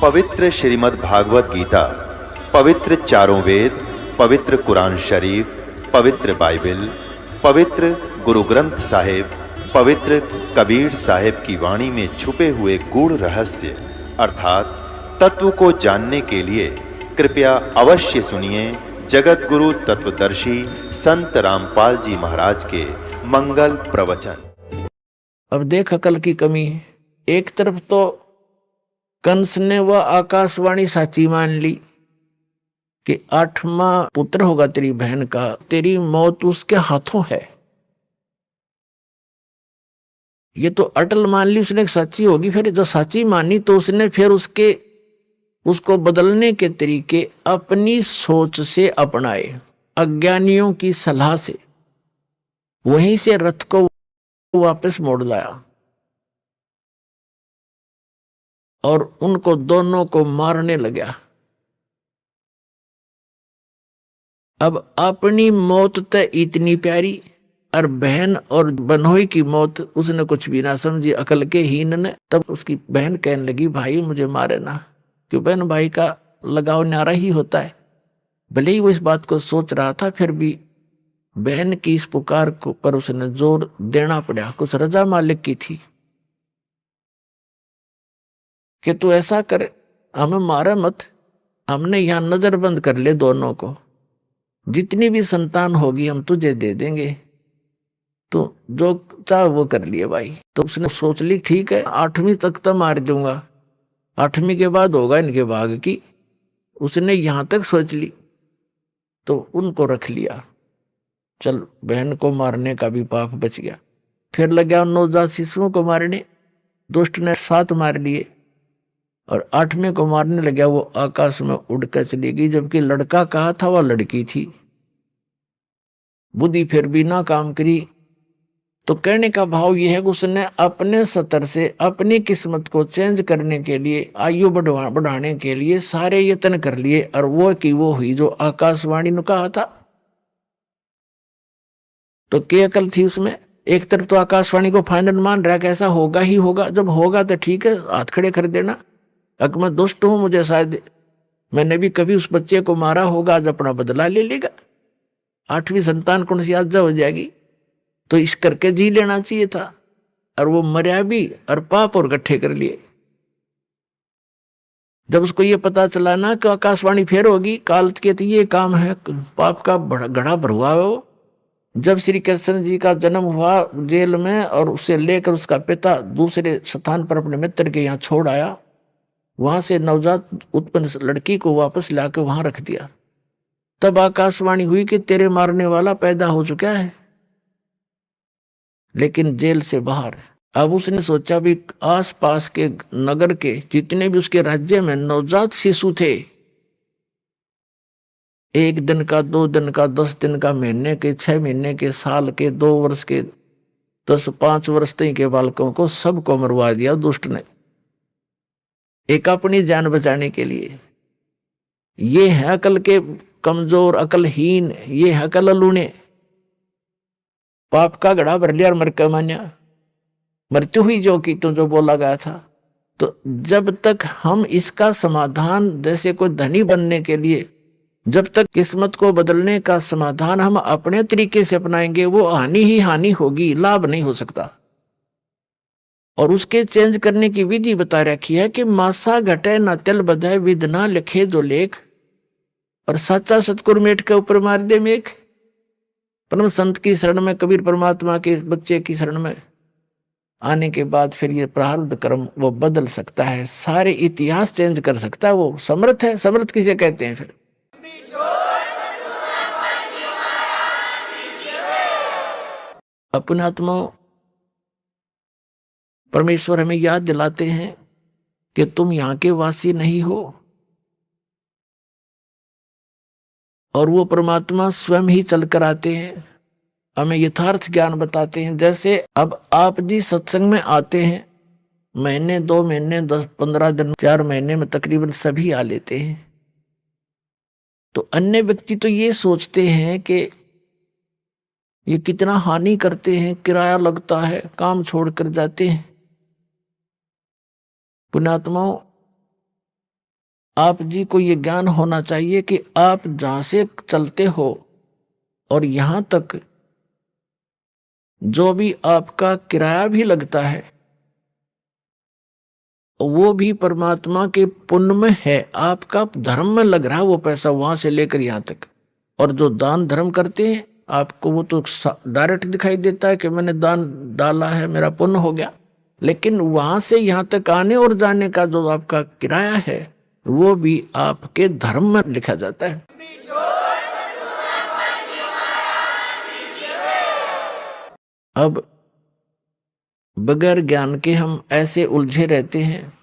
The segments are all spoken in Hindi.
पवित्र श्रीमद् भागवत गीता, पवित्र चारों वेद, पवित्र कुरान शरीफ, पवित्र बाइबल, पवित्र गुरु ग्रंथ साहिब, पवित्र कबीर साहिब की वाणी में छुपे हुए गूढ़ रहस्य अर्थात तत्व को जानने के लिए कृपया अवश्य सुनिए जगत गुरु तत्वदर्शी संत रामपाल जी महाराज के मंगल प्रवचन। अब देख अकल की कमी है। एक तरफ तो कंस ने वह आकाशवाणी साची मान ली कि 8वां पुत्र होगा तेरी बहन का, तेरी मौत उसके हाथों है। ये तो अटल मान ली उसने सच्ची होगी। फिर जो सच्ची मानी तो उसने फिर उसको बदलने के तरीके अपनी सोच से अपनाए, अज्ञानियों की सलाह से। वहीं से रथ को वापस मोड़ लाया और उनको दोनों को मारने लगा। अब अपनी मौत तो इतनी प्यारी और बहन और बनोई की मौत उसने कुछ भी ना समझी, अकल के हीन ने। तब उसकी बहन कहने लगी, भाई मुझे मारे ना, क्यों बहन भाई का लगाव न्यारा ही होता है। भले ही वो इस बात को सोच रहा था, फिर भी बहन की इस पुकार को पर उसने जोर देना पड़ा। कुछ रजा मालिक की थी कि तू ऐसा कर, हमें मारा मत, हमने यहां नजरबंद कर ले दोनों को, जितनी भी संतान होगी हम तुझे दे देंगे, तो जो चाह वो कर लिए भाई। तो उसने सोच ली ठीक है 8वीं तक तो मार दूंगा, 8वीं के बाद होगा इनके भाग की। उसने यहां तक सोच ली तो उनको रख लिया। चल बहन को मारने का भी पाप बच गया। फिर लगा नवजात शिशुओं को मारने, दुष्ट ने 7 मार लिए और 8वें को मारने लगा। वो आकाश में उड़कर चली गई, जबकि लड़का कहा था वह लड़की थी। बुद्धि फिर भी ना काम करी। तो कहने का भाव यह है कि उसने अपने सतर से अपनी किस्मत को चेंज करने के लिए, आयु बढ़ाने के लिए सारे यत्न कर लिए, और वो की वो हुई जो आकाशवाणी ने कहा था। तो क्या अकल थी उसमें? एक तरफ तो आकाशवाणी को फाइनल मान रहा कि ऐसा होगा ही होगा, जब होगा तो ठीक है हाथ खड़े कर देना। अगर मैं दुष्ट हूं, मुझे शायद मैंने भी कभी उस बच्चे को मारा होगा, आज अपना बदला ले लेगा, 8वीं संतान कौन सी आजा हो जाएगी, तो इस करके जी लेना चाहिए था। और वो मर्या भी और पाप और इकट्ठे कर लिए। जब उसको ये पता चला ना कि आकाशवाणी फेर होगी, काल के तो ये काम है, पाप का घड़ा भरुआ है वो। जब श्री कृष्ण जी का जन्म हुआ जेल में, और उसे लेकर उसका पिता दूसरे स्थान पर अपने मित्र के यहाँ छोड़ आया, वहां से नवजात उत्पन्न लड़की को वापस लाकर वहां रख दिया। तब आकाशवाणी हुई कि तेरे मारने वाला पैदा हो चुका है, लेकिन जेल से बाहर। अब उसने सोचा भी आसपास के नगर के जितने भी उसके राज्य में नवजात शिशु थे, 1 दिन का, 2 दिन का, 10 दिन का, महीने के, 6 महीने के, साल के, 2 वर्ष के, 5 वर्ष तक के बालकों को सबको मरवा दिया दुष्ट ने, एक अपनी जान बचाने के लिए। ये है अकल के कमजोर, अकलहीन, ये है अकल लूने। पाप का घड़ा भर लिया और मर के मान्या, मृत्यु हुई जो की तो जो बोला गया था। तो जब तक हम इसका समाधान, जैसे कोई धनी बनने के लिए जब तक किस्मत को बदलने का समाधान हम अपने तरीके से अपनाएंगे, वो हानि ही हानि होगी, लाभ नहीं हो सकता। और उसके चेंज करने की विधि बता रखी है कि मासा घटे न तिल बधाए, विधना लिखे जो लेख, और साचा सतगुरु मेट के ऊपर मार दे मेघ। परम संत की शरण में, कबीर परमात्मा के बच्चे की शरण में आने के बाद फिर ये प्रारब्ध कर्म वो बदल सकता है, सारे इतिहास चेंज कर सकता है। वो समर्थ है। समर्थ किसे कहते हैं? फिर अपने आत्मा परमेश्वर हमें याद दिलाते हैं कि तुम यहां के वासी नहीं हो, और वो परमात्मा स्वयं ही चलकर आते हैं, हमें यथार्थ ज्ञान बताते हैं। जैसे अब आप जी सत्संग में आते हैं, महीने, 2 महीने, 10-15 दिन, 4 महीने में तकरीबन सभी आ लेते हैं। तो अन्य व्यक्ति तो ये सोचते हैं कि ये कितना हानि करते हैं, किराया लगता है, काम छोड़कर जाते हैं। पुण्यात्माओं, आप जी को ये ज्ञान होना चाहिए कि आप जहां से चलते हो और यहां तक जो भी आपका किराया भी लगता है वो भी परमात्मा के पुण्य में है, आपका धर्म में लग रहा है वो पैसा वहां से लेकर यहां तक। और जो दान धर्म करते हैं आपको वो तो डायरेक्ट दिखाई देता है कि मैंने दान डाला है, मेरा पुण्य हो गया, लेकिन वहां से यहां तक आने और जाने का जो आपका किराया है वो भी आपके धर्म में लिखा जाता है। अब बगैर ज्ञान के हम ऐसे उलझे रहते हैं,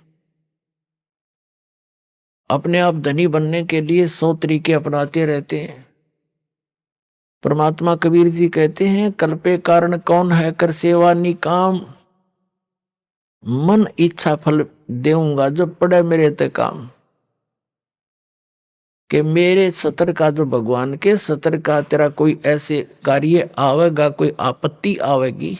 अपने आप धनी बनने के लिए 100 तरीके अपनाते रहते हैं। परमात्मा कबीर जी कहते हैं, कल्पे कारण कौन है कर सेवा निकाम, मन इच्छा फल देऊंगा जो पड़े मेरे ते काम। कि मेरे सतर का जो भगवान के सतर का तेरा कोई ऐसे कार्य आवेगा, कोई आपत्ति आवेगी,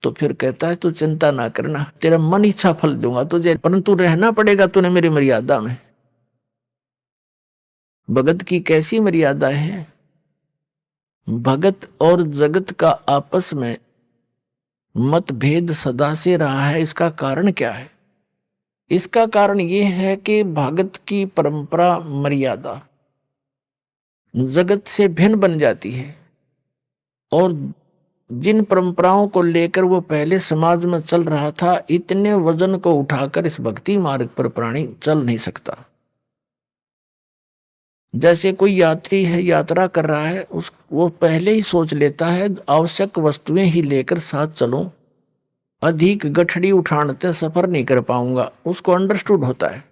तो फिर कहता है तू चिंता ना करना, तेरा मन इच्छा फल दूंगा तुझे, परंतु रहना पड़ेगा तूने मेरी मर्यादा में। भगत की कैसी मर्यादा है? भगत और जगत का आपस में मतभेद सदा से रहा है। इसका कारण क्या है? इसका कारण यह है कि भगत की परंपरा मर्यादा जगत से भिन्न बन जाती है, और जिन परंपराओं को लेकर वो पहले समाज में चल रहा था, इतने वजन को उठाकर इस भक्ति मार्ग पर प्राणी चल नहीं सकता। जैसे कोई यात्री है, यात्रा कर रहा है, वो पहले ही सोच लेता है आवश्यक वस्तुएं ही लेकर साथ चलो, अधिक गठड़ी उठाने सफर नहीं कर पाऊंगा, उसको अंडरस्टूड होता है,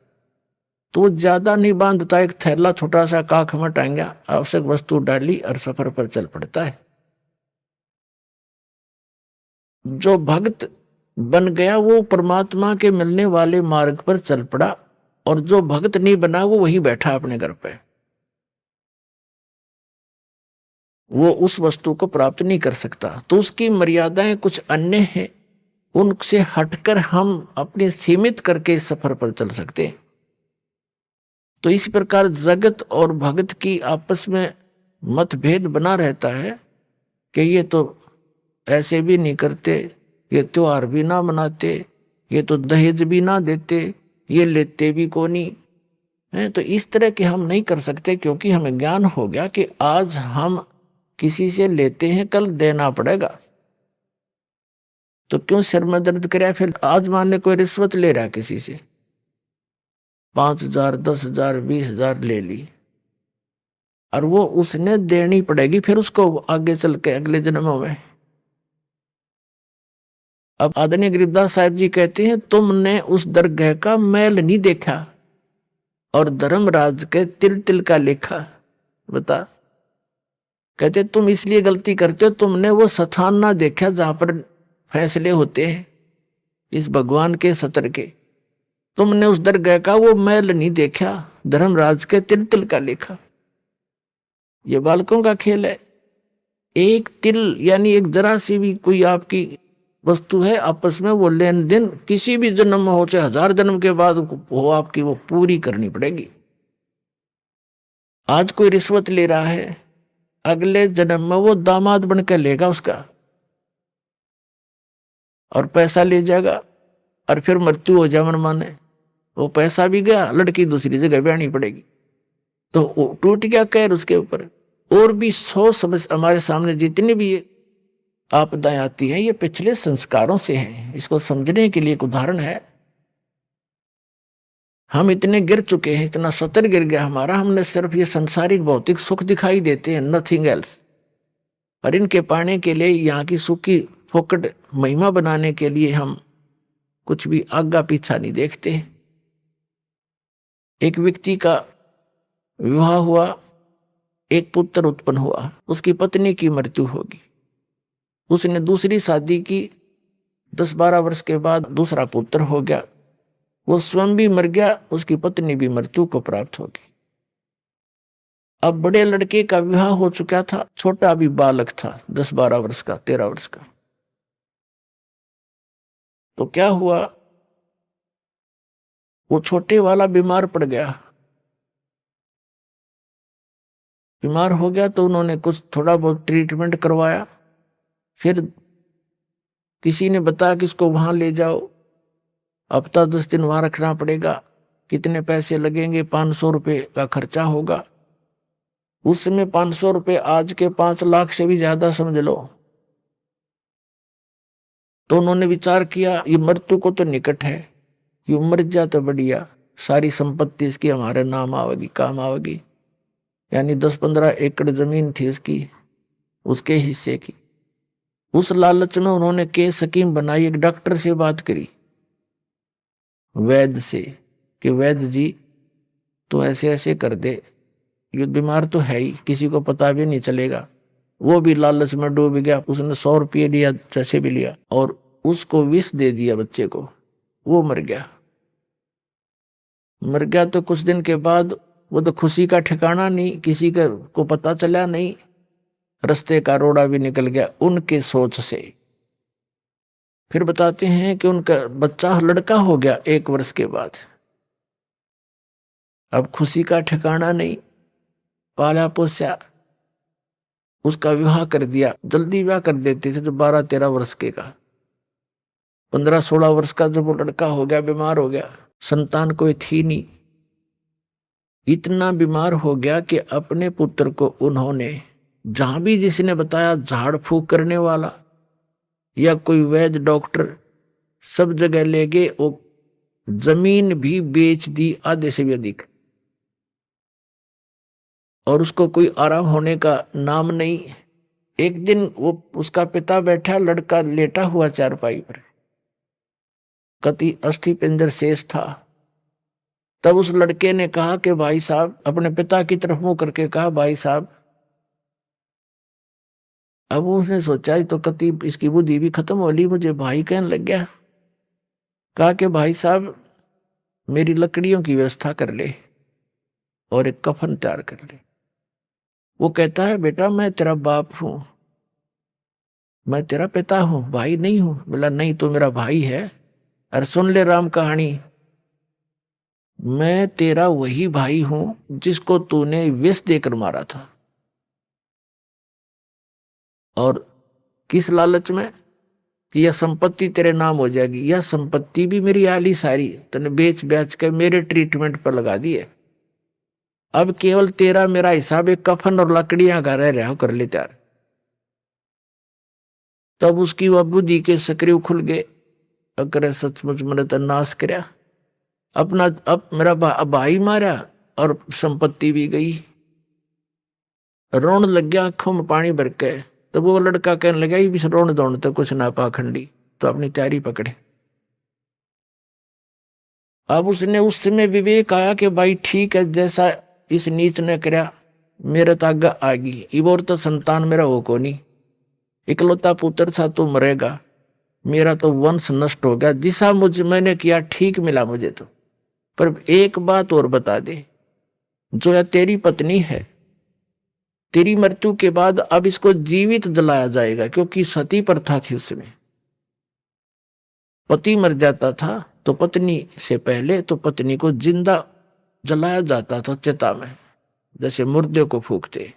तो ज्यादा नहीं बांधता, एक थैला छोटा सा काख में टांगा, आवश्यक वस्तु डाली और सफर पर चल पड़ता है। जो भक्त बन गया वो परमात्मा के मिलने वाले मार्ग पर चल पड़ा, और जो भक्त नहीं बना वो वहीं बैठा अपने घर पे, वो उस वस्तु को प्राप्त नहीं कर सकता। तो उसकी मर्यादाएं कुछ अन्य हैं, उनसे हटकर हम अपने सीमित करके इस सफर पर चल सकते हैं। तो इसी प्रकार जगत और भगत की आपस में मतभेद बना रहता है कि ये तो ऐसे भी नहीं करते, ये त्योहार भी ना मनाते, ये तो दहेज भी ना देते, ये लेते भी को नहीं है। तो इस तरह के हम नहीं कर सकते, क्योंकि हमें ज्ञान हो गया कि आज हम किसी से लेते हैं, कल देना पड़ेगा। तो क्यों सिर में दर्द करे? फिर आज मान ले कोई रिश्वत ले रहा है किसी से, 5,000 10,000 20,000 ले ली, और वो उसने देनी पड़ेगी फिर उसको आगे चल के अगले जन्मों में। अब आदरणीय गरीबदास साहिब जी कहते हैं, तुमने उस दरगाह का मैल नहीं देखा और धर्मराज के तिल तिल का लेखा। बता, कहते तुम इसलिए गलती करते हो, तुमने वो स्थान ना देखा जहां पर फैसले होते हैं इस भगवान के सतर के। तुमने उस दरगाह का वो मैल नहीं देखा, धर्मराज के तिल तिल का लेखा। ये बालकों का खेल है। एक तिल यानी एक जरा सी भी कोई आपकी वस्तु है, आपस में वो लेन देन किसी भी जन्म में हो, चाहे 1000 जन्म के बाद हो, आपकी वो पूरी करनी पड़ेगी। आज कोई रिश्वत ले रहा है, अगले जन्म में वो दामाद बनकर लेगा उसका और पैसा ले जाएगा, और फिर मृत्यु हो जाए मन माने, वो पैसा भी गया, लड़की दूसरी जगह ब्याहनी पड़ेगी। तो टूट गया कैर उसके ऊपर। और भी 100 समस्या हमारे सामने जितनी भी आपदाएं आती हैं, ये पिछले संस्कारों से हैं। इसको समझने के लिए एक उदाहरण है। हम इतने गिर चुके हैं, इतना सतर गिर गया हमारा, हमने सिर्फ ये संसारिक भौतिक सुख दिखाई देते हैं, नथिंग एल्स। और इनके पाने के लिए, यहाँ की सुख की फोकट महिमा बनाने के लिए हम कुछ भी आगा पीछा नहीं देखते। एक व्यक्ति का विवाह हुआ, एक पुत्र उत्पन्न हुआ, उसकी पत्नी की मृत्यु होगी। उसने दूसरी शादी की, 10-12 वर्ष के बाद दूसरा पुत्र हो गया, वो स्वयं भी मर गया, उसकी पत्नी भी मृत्यु को प्राप्त होगी। अब बड़े लड़के का विवाह हो चुका था, छोटा भी बालक था, 10-12 वर्ष का, 13 वर्ष का। तो क्या हुआ, वो छोटे वाला बीमार पड़ गया। बीमार हो गया तो उन्होंने कुछ थोड़ा बहुत ट्रीटमेंट करवाया। फिर किसी ने बताया कि इसको वहां ले जाओ, हफ्ता 10 दिन वहां रखना पड़ेगा, कितने पैसे लगेंगे, 500 रुपये का खर्चा होगा। उस समय 500 रुपये आज के 5 लाख से भी ज्यादा समझ लो। तो उन्होंने विचार किया ये मृत्यु को तो निकट है, ये मर जा तो बढ़िया, सारी संपत्ति इसकी हमारे नाम आवेगी, काम आवेगी। यानी 10-15 एकड़ जमीन थी उसकी, उसके हिस्से की। उस लालच में उन्होंने केस स्कीम बनाई, एक डॉक्टर से बात करी, वैद्य से, कि वैद्य जी तो ऐसे ऐसे कर दे, ये बीमार तो है ही, किसी को पता भी नहीं चलेगा। वो भी लालच में डूब गया। उसने 100 रुपये लिया, जैसे भी लिया, और उसको विष दे दिया बच्चे को। वो मर गया। मर गया तो कुछ दिन के बाद वो तो खुशी का ठिकाना नहीं, किसी को पता चला नहीं, रास्ते का रोड़ा भी निकल गया उनके सोच से। फिर बताते हैं कि उनका बच्चा लड़का हो गया 1 वर्ष के बाद। अब खुशी का ठिकाना नहीं, पाला पोसा, उसका विवाह कर दिया। जल्दी विवाह कर देते थे, तो 12-13 वर्ष के का, 15-16 वर्ष का जब वो लड़का हो गया, बीमार हो गया, संतान कोई थी नहीं। इतना बीमार हो गया कि अपने पुत्र को उन्होंने जहां भी जिसने बताया, झाड़ फूक करने वाला या कोई वैद्य डॉक्टर, सब जगह ले गए। वो जमीन भी बेच दी आधे से भी अधिक, और उसको कोई आराम होने का नाम नहीं। एक दिन वो उसका पिता बैठा, लड़का लेटा हुआ चारपाई पर, कति अस्थि पिंजर शेष था। तब उस लड़के ने कहा कि भाई साहब, अपने पिता की तरफ मुंह करके कहा, भाई साहब। अब उसने सोचा तो कति इसकी बुद्धि भी खत्म हो ली, मुझे भाई कहने लग गया। कहा कि भाई साहब मेरी लकड़ियों की व्यवस्था कर ले और एक कफन तैयार कर ले। वो कहता है बेटा मैं तेरा बाप हूं, मैं तेरा पिता हूं, भाई नहीं हूं। बोला नहीं तो मेरा भाई है। अरे सुन ले राम कहानी, मैं तेरा वही भाई हूं जिसको तूने विष देकर मारा था। और किस लालच में कि यह संपत्ति तेरे नाम हो जाएगी। यह संपत्ति भी मेरी आली सारी तूने बेच बेच के मेरे ट्रीटमेंट पर लगा दी है। अब केवल तेरा मेरा हिसाब एक कफन और लकड़ियां का रह रहा, कर ले त्यार। तब उसकी वह बुद्धि के सक्रिय खुल गए। अगर सचमुच मैंने तो नाश करया अपना, अब मेरा भाई मारा और संपत्ति भी गई। रोन लग गया आंखों में पानी भर के। तो वो लड़का कहने लगा भी रोन दौड़ तो कुछ ना पाखंडी, तो अपनी तैयारी पकड़े। अब उसने उस समय विवेक आया कि भाई ठीक है, जैसा इस नीच ने करया मेरे तो आगे आ गई। इबोर तो संतान मेरा हो को नहीं, इकलौता पुत्र था तो मरेगा, मेरा तो वंश नष्ट हो गया। जिसा मुझे मैंने किया ठीक मिला मुझे तो। पर एक बात और बता दे, जो या तेरी पत्नी है, तेरी मृत्यु के बाद अब इसको जीवित जलाया जाएगा, क्योंकि सती प्रथा थी उसमें। पति मर जाता था तो पत्नी से पहले तो पत्नी को जिंदा जलाया जाता था चिता में, जैसे मुर्दे को फूकते,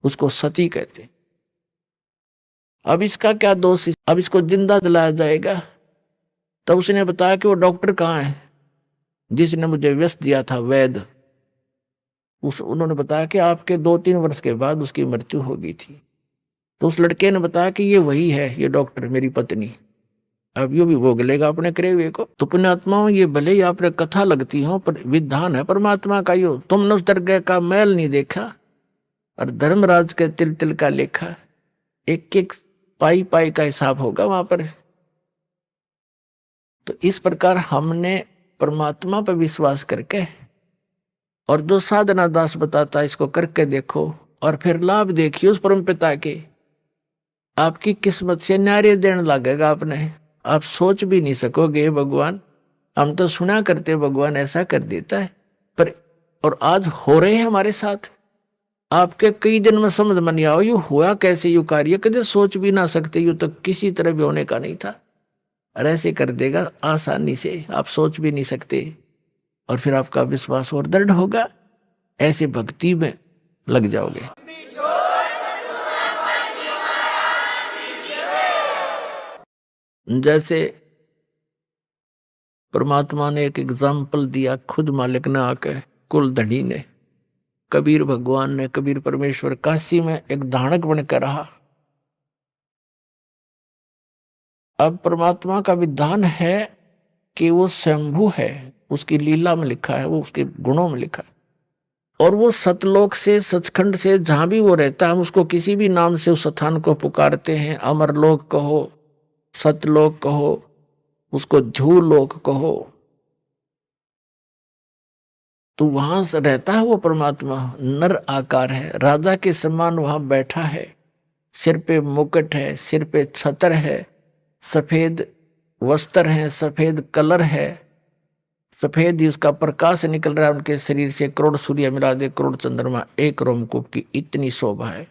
उसको सती कहते। अब इसका क्या दोष, अब इसको जिंदा जलाया जाएगा। तब उसने बताया कि वो डॉक्टर कहाँ है जिसने मुझे व्यस्त दिया था, वैद्य। उन्होंने बताया कि आपके 2-3 वर्ष के बाद उसकी मृत्यु हो गई थी। तो उस लड़के ने बताया कि ये वही है, ये डॉक्टर मेरी पत्नी, अब यो भी भोग लेगा अपने करे हुए को। तो पुण्यात्माओं, ये भले ही आपने कथा लगती हो, पर विधान है परमात्मा का। यो तुमने उस दरगाह का मैल नहीं देखा, और धर्मराज के तिल तिल का लेखा, एक एक पाई पाई का हिसाब होगा वहां पर। तो इस प्रकार हमने परमात्मा पर विश्वास करके, और जो साधना दास बताता है इसको करके देखो, और फिर लाभ देखिए उस परम पिता के। आपकी किस्मत से न्यारे देने लगेगा आपने, आप सोच भी नहीं सकोगे भगवान, हम तो सुना करते भगवान ऐसा कर देता है, पर और आज हो रहे हैं हमारे साथ। आपके कई दिन में समझ में नहीं आओ यू हुआ कैसे, यू कार्य कदे सोच भी ना सकते, यू तो किसी तरह भी होने का नहीं था, और ऐसे कर देगा आसानी से, आप सोच भी नहीं सकते। और फिर आपका विश्वास और दृढ़ होगा, ऐसे भक्ति में लग जाओगे। जैसे परमात्मा ने एक एग्जाम्पल दिया, खुद मालिक ने आकर, कुल धनी ने, कबीर भगवान ने, कबीर परमेश्वर काशी में एक धानक बनकर रहा। अब परमात्मा का विधान है कि वो स्वयंभू है, उसकी लीला में लिखा है, वो उसके गुणों में लिखा है, और वो सतलोक से, सचखंड से, जहां भी वो रहता है, हम उसको किसी भी नाम से उस स्थान को पुकारते हैं। अमरलोक कहो, सतलोक कहो, उसको झूलोक कहो, तो वहां से रहता है वो परमात्मा। नर आकार है, राजा के समान वहां बैठा है, सिर पे मुकुट है, सिर पे छत्र है, सफेद वस्त्र है, सफेद कलर है, सफेद ही उसका प्रकाश निकल रहा है उनके शरीर से। करोड़ सूर्य मिला दे, करोड़ चंद्रमा एक रोमकूप की, इतनी शोभा है।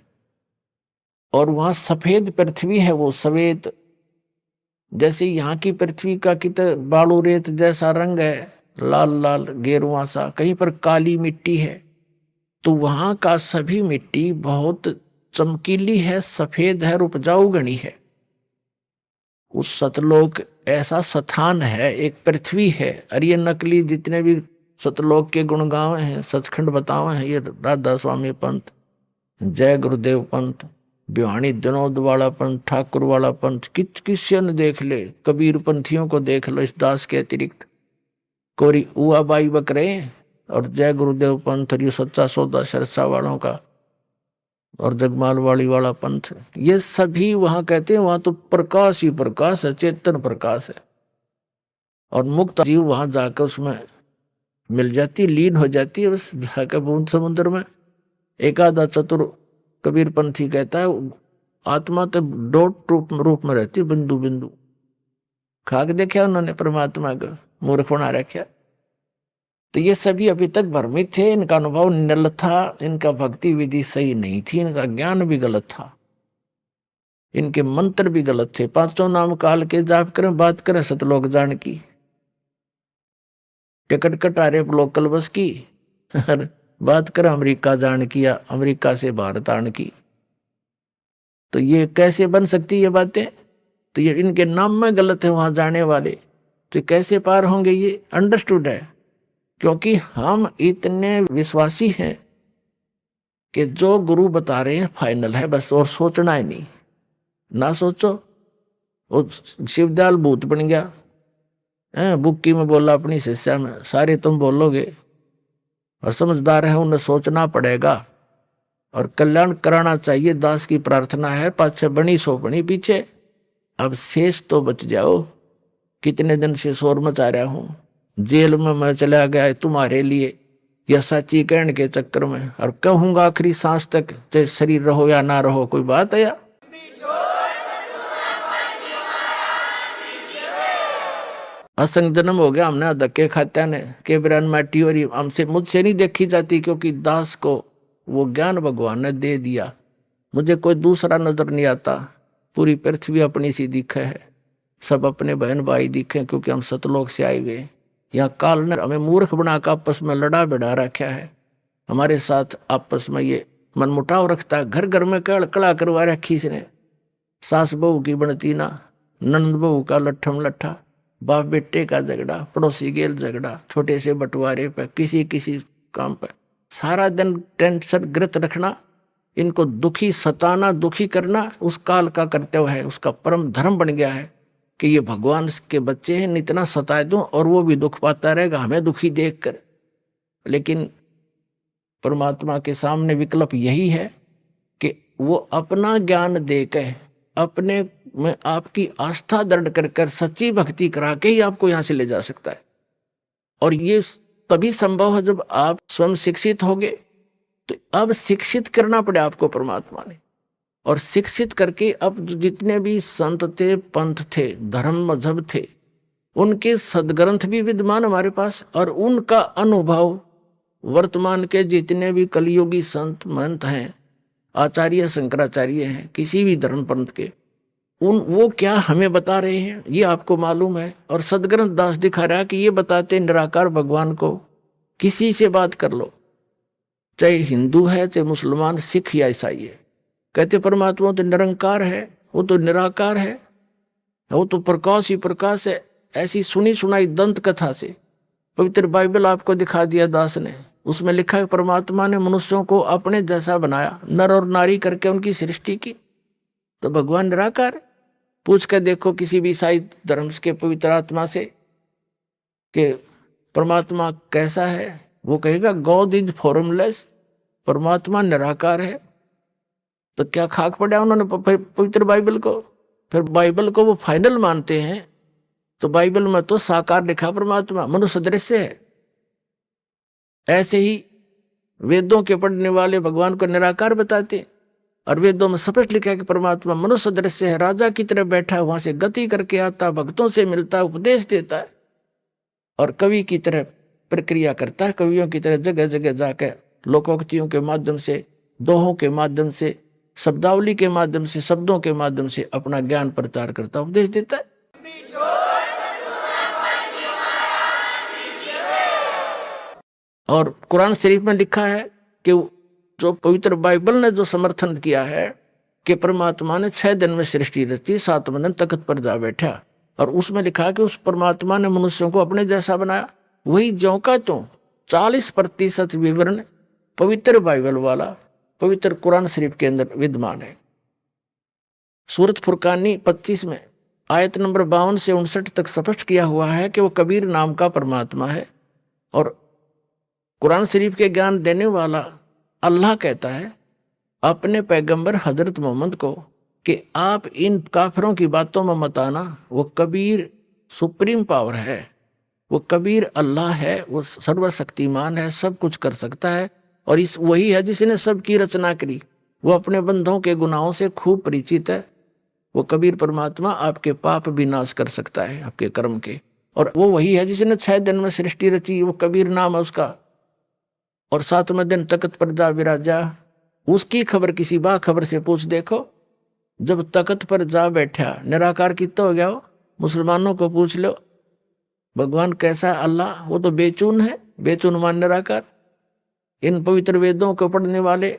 और वहां सफेद पृथ्वी है, वो सफेद, जैसे यहाँ की पृथ्वी का कितना बालू रेत जैसा रंग है, लाल लाल गेरुआ सा, कहीं पर काली मिट्टी है, तो वहां का सभी मिट्टी बहुत चमकीली है, सफेद है और उपजाऊ गणी है। उस सतलोक ऐसा स्थान है, एक पृथ्वी है। और ये नकली जितने भी सतलोक के गुणगांव हैं, सचखंड बतावे हैं, ये राधा स्वामी पंथ, जय गुरुदेव पंथ, बिहानी विनोद वाला पंथ, ठाकुर वाला पंथ, किसी ने देख ले, कबीर पंथियों को देख लो, इस दास के अतिरिक्त कोरी उआ बाई बकरे, और जय गुरुदेव पंथ, और ये सच्चा सौदा सरसा वालों का, और जगमाल वाली वाला पंथ, ये सभी वहां कहते हैं वहां तो प्रकाश ही प्रकाश है, चेतन प्रकाश है। और मुक्त जीव वहां जाकर उसमें मिल जाती, लीन हो जाती है, बस जाकर बूंद समुद्र में। एक आधा चतुर कबीर पंथी कहता है आत्मा तो डॉट रूप में रहती, बिंदु बिंदु। खाक देखा उन्होंने परमात्मा को, मूर्ख बना रखा। तो ये सभी अभी तक भ्रमित थे, इनका अनुभव निल था, इनका भक्ति विधि सही नहीं थी, इनका ज्ञान भी गलत था, इनके मंत्र भी गलत थे। पांचों नाम काल के जाप करें, बात करें सतलोक जान की, टिकट कटा रहे लोकल बस की, बात करें अमेरिका जान की या अमेरिका से भारत आने की। तो ये कैसे बन सकती ये बातें? तो ये इनके नाम में गलत है वहां जाने वाले, तो कैसे पार होंगे? ये अंडरस्टूड है, क्योंकि हम इतने विश्वासी हैं कि जो गुरु बता रहे हैं फाइनल है बस, और सोचना ही नहीं। ना सोचो, वो शिवदयाल भूत बन गया, बुक्की में बोला अपनी शिष्या में, सारे तुम बोलोगे, और समझदार है उन्हें सोचना पड़ेगा और कल्याण कराना चाहिए। दास की प्रार्थना है, पाछे बनी सो बनी पीछे, अब शेष तो बच जाओ। कितने दिन से शोर मचा रहा हूं, जेल में मैं चला गया तुम्हारे लिए, या सच्ची कहने के चक्कर में, और कहूंगा आखिरी सांस तक, चाहे शरीर रहो या ना रहो, कोई बात है या? असंग जन्म हो गया हमने धक्के खात्या ने, के बिरान माटी और हमसे मुझसे नहीं देखी जाती, क्योंकि दास को वो ज्ञान भगवान ने दे दिया। मुझे कोई दूसरा नजर नहीं आता, पूरी पृथ्वी अपनी सी दिखे है, सब अपने बहन भाई दिखे, क्योंकि हम सतलोक से आए हुए। यहाँ काल ने हमें मूर्ख बनाकर आपस में लड़ा बिड़ा रखा है, हमारे साथ आपस में ये मनमुटाव रखता है। घर घर में कड़ा करवा रखी इसने, सास बहू की बनती ना, नंद बहू का लट्ठम लट्ठा, बाप बेटे का झगड़ा, पड़ोसी गेल झगड़ा, छोटे से बंटवारे पे, किसी काम पे सारा दिन टेंशन ग्रत रखना, इनको दुखी सताना, दुखी करना उस काल का कर्तव्य है, उसका परम धर्म बन गया है कि ये भगवान के बच्चे हैं, इतना सताए दूं और वो भी दुख पाता रहेगा हमें दुखी देखकर। लेकिन परमात्मा के सामने विकल्प यही है कि वो अपना ज्ञान देकर, अपने में आपकी आस्था दृढ़ कर सच्ची भक्ति करा के ही आपको यहां से ले जा सकता है। और ये तभी संभव है जब आप स्वयं शिक्षित होगे। तो अब शिक्षित करना पड़े आपको परमात्मा ने, और शिक्षित करके अब जितने भी संत थे, पंथ थे, धर्म मजहब थे, उनके सदग्रंथ भी विद्यमान हमारे पास, और उनका अनुभव वर्तमान के जितने भी कलियुगी संत महंत हैं, आचार्य शंकराचार्य हैं, किसी भी धर्म पंथ के, वो क्या हमें बता रहे हैं ये आपको मालूम है। और सदग्रंथ दास दिखा रहा है कि ये बताते निराकार भगवान को किसी से बात कर लो, चाहे हिंदू है, चाहे मुसलमान, सिख या ईसाई है, कहते परमात्मा तो निरंकार है, वो तो निराकार है, वो तो प्रकाश ही प्रकाश है। ऐसी सुनी सुनाई दंत कथा से पवित्र बाइबल आपको दिखा दिया दास ने। उसमें लिखा है परमात्मा ने मनुष्यों को अपने जैसा बनाया, नर और नारी करके उनकी सृष्टि की। तो भगवान निराकार। पूछ कर देखो किसी भी ईसाई धर्म के पवित्र आत्मा से कि परमात्मा कैसा है, वो कहेगा गॉड इज फॉर्मलेस, परमात्मा निराकार है। तो क्या खाक पड़ा उन्होंने पवित्र बाइबल को। फिर बाइबल को वो फाइनल मानते हैं, तो बाइबल में तो साकार लिखा परमात्मा, मनुष्य दृश्य है। ऐसे ही वेदों के पढ़ने वाले भगवान को निराकार बताते, और वेदों में स्पष्ट लिखा है कि परमात्मा मनुष्य दृश्य है, राजा की तरह बैठा, वहां से गति करके आता, भक्तों से मिलता, उपदेश देता है, और कवि की तरह प्रक्रिया करता है, कवियों की तरह जगह जगह जाकर लोकोक्तियों के माध्यम से, दोहों के माध्यम से, शब्दावली के माध्यम से, शब्दों के माध्यम से अपना ज्ञान प्रचार करता, उपदेश देता है। और कुरान शरीफ में लिखा है कि जो पवित्र बाइबल ने जो समर्थन किया है कि परमात्मा ने 6 दिन में सृष्टि रची, 7वें दिन तख्त पर जा बैठा, और उसमें लिखा है कि उस परमात्मा ने मनुष्यों को अपने जैसा बनाया, वही ज्यों का त्यों 40% विवरण पवित्र बाइबल वाला पवित्र कुरान शरीफ के अंदर विद्यमान है। सूरत फुरकानी 25 में आयत नंबर 52 से 59 तक स्पष्ट किया हुआ है कि वो कबीर नाम का परमात्मा है। और कुरान शरीफ के ज्ञान देने वाला अल्लाह कहता है अपने पैगंबर हजरत मोहम्मद को कि आप इन काफिरों की बातों में मत आना, वो कबीर सुप्रीम पावर है, वो कबीर अल्लाह है, वो सर्वशक्तिमान है, सब कुछ कर सकता है, और इस वही है जिसने सबकी रचना करी, वो अपने बंधों के गुनाहों से खूब परिचित है। वो कबीर परमात्मा आपके पाप भी नाश कर सकता है, आपके कर्म के, और वो वही है जिसने 6 दिन में सृष्टि रची, वो कबीर नाम है उसका। और 7वें दिन तख्त पर जा विराजा, उसकी खबर किसी बा खबर से पूछ देखो। जब तख्त पर जा बैठा निराकार कितना हो गया हो, मुसलमानों को पूछ लो भगवान कैसा है अल्लाह, वो तो बेचून है, बेचून मान निराकार। इन पवित्र वेदों को पढ़ने वाले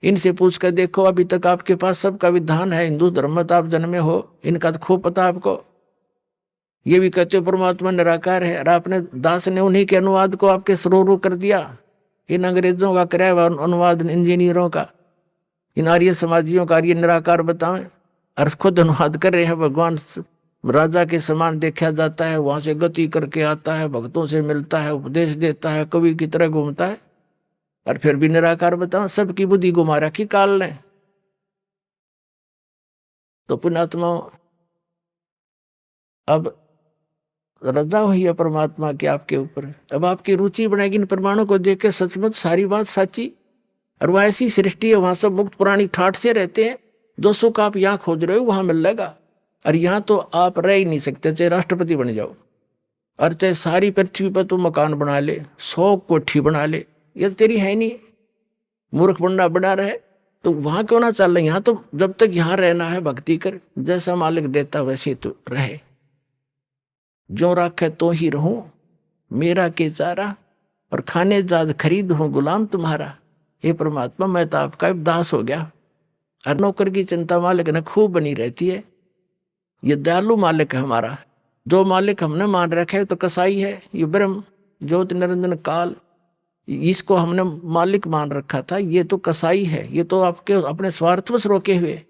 इनसे पूछ कर देखो, अभी तक आपके पास सबका विधान है, हिंदू धर्म में तो आप जन्मे हो, इनका तो खूब पता आपको। ये भी कहते परमात्मा निराकार है, और आपने दास ने उन्हीं के अनुवाद को आपके सरोरू कर दिया, इन अंग्रेजों का कराया हुआ अनुवाद, इंजीनियरों का, इन आर्य समाजियों का आर्य निराकार बताएं, और खुद अनुवाद कर रहे हैं। भगवान राजा के समान देखा जाता है, वहां से गति करके आता है, भक्तों से मिलता है, उपदेश देता है, कवि की तरह घूमता है, और फिर भी निराकार बताओ। सबकी बुद्धि घुमा रखी काल ने। तो पुण्यात्मा अब रजा हुई है परमात्मा की आपके ऊपर, अब आपकी रुचि बढ़ेगी इन प्रमाणों को देख के, सचमुच सारी बात सच्ची, और वह ऐसी सृष्टि है, वहां सब मुक्त पुरानी ठाठ से रहते हैं। जो सुख आप यहाँ खोज रहे हो वहां मिल जाएगा, और यहाँ तो आप रह ही नहीं सकते, चाहे राष्ट्रपति बन जाओ, और चाहे सारी पृथ्वी पर तो मकान बना ले, 100 कोठी बना ले, ये तेरी है नहीं, मूर्ख बंडा बना रहे, तो वहां क्यों ना चल रहे। यहाँ तो जब तक यहाँ रहना है भक्ति कर, जैसा मालिक देता वैसे तो रहे, जो राखे तो ही रहूं, मेरा के चारा, और खाने जाद खरीद हूं गुलाम तुम्हारा। ये परमात्मा मैं तो आपका दास हो गया। हर नौकर की चिंता मालिक ने खूब बनी रहती है। ये दयालु मालिक है हमारा, जो मालिक हमने मान रखा है तो कसाई है। ये ब्रह्म ज्योति निरंजन काल, इसको हमने मालिक मान रखा था, ये तो कसाई है, ये तो आपके अपने स्वार्थवश रोके हुए।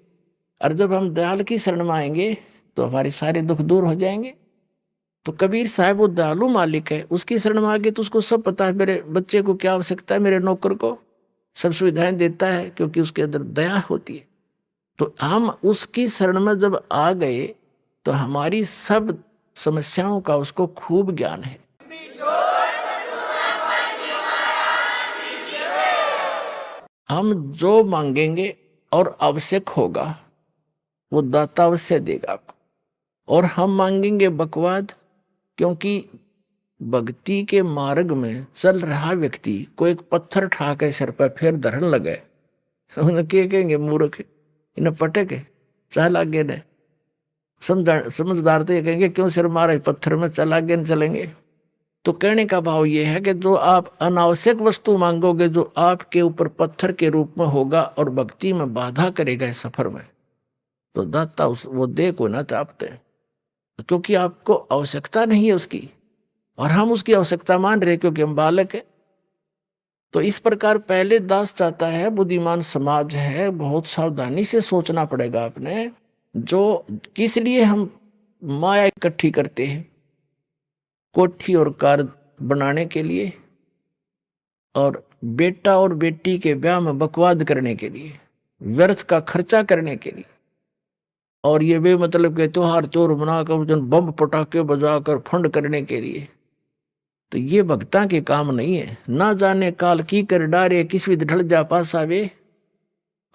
और जब हम दयाल की शरण में आएंगे तो हमारे सारे दुख दूर हो जाएंगे। तो कबीर साहब वो दयालु मालिक है, उसकी शरण में आगे तो उसको सब पता है, मेरे बच्चे को क्या आवश्यकता है, मेरे नौकर को सब सुविधाएं देता है, क्योंकि उसके अंदर दया होती है। तो हम उसकी शरण में जब आ गए तो हमारी सब समस्याओं का उसको खूब ज्ञान है। हम जो मांगेंगे और आवश्यक होगा वो दाता अवश्य देगा आपको। और हम मांगेंगे बकवाद, क्योंकि भक्ति के मार्ग में चल रहा व्यक्ति को एक पत्थर ठा के सिर पर फिर धरन लगे, उन्हें क्या कहेंगे, मूर्ख, इन्हें पटक चाह लागे ने, समझदार तो ये कहेंगे क्यों सिर मारे, पत्थर में चल आगे न चलेंगे। तो कहने का भाव ये है कि जो आप अनावश्यक वस्तु मांगोगे, जो आपके ऊपर पत्थर के रूप में होगा और भक्ति में बाधा करेगा इस सफर में, तो दाता वो दे को ना चाहते, क्योंकि आपको आवश्यकता नहीं है उसकी, और हम उसकी आवश्यकता मान रहे क्योंकि हम बालक है। तो इस प्रकार पहले दास चाहता है, बुद्धिमान समाज है, बहुत सावधानी से सोचना पड़ेगा आपने, जो किस लिए हम माया इकट्ठी करते हैं, कोठी और कार बनाने के लिए, और बेटा और बेटी के ब्याह में बकवाद करने के लिए, व्यर्थ का खर्चा करने के लिए, और ये भी मतलब के त्योहार चोर बनाकर बम पटाखे बजाकर फंड करने के लिए। तो ये भक्ता के काम नहीं है। ना जाने काल की कर डारे, किस विध ढल जा पासावे,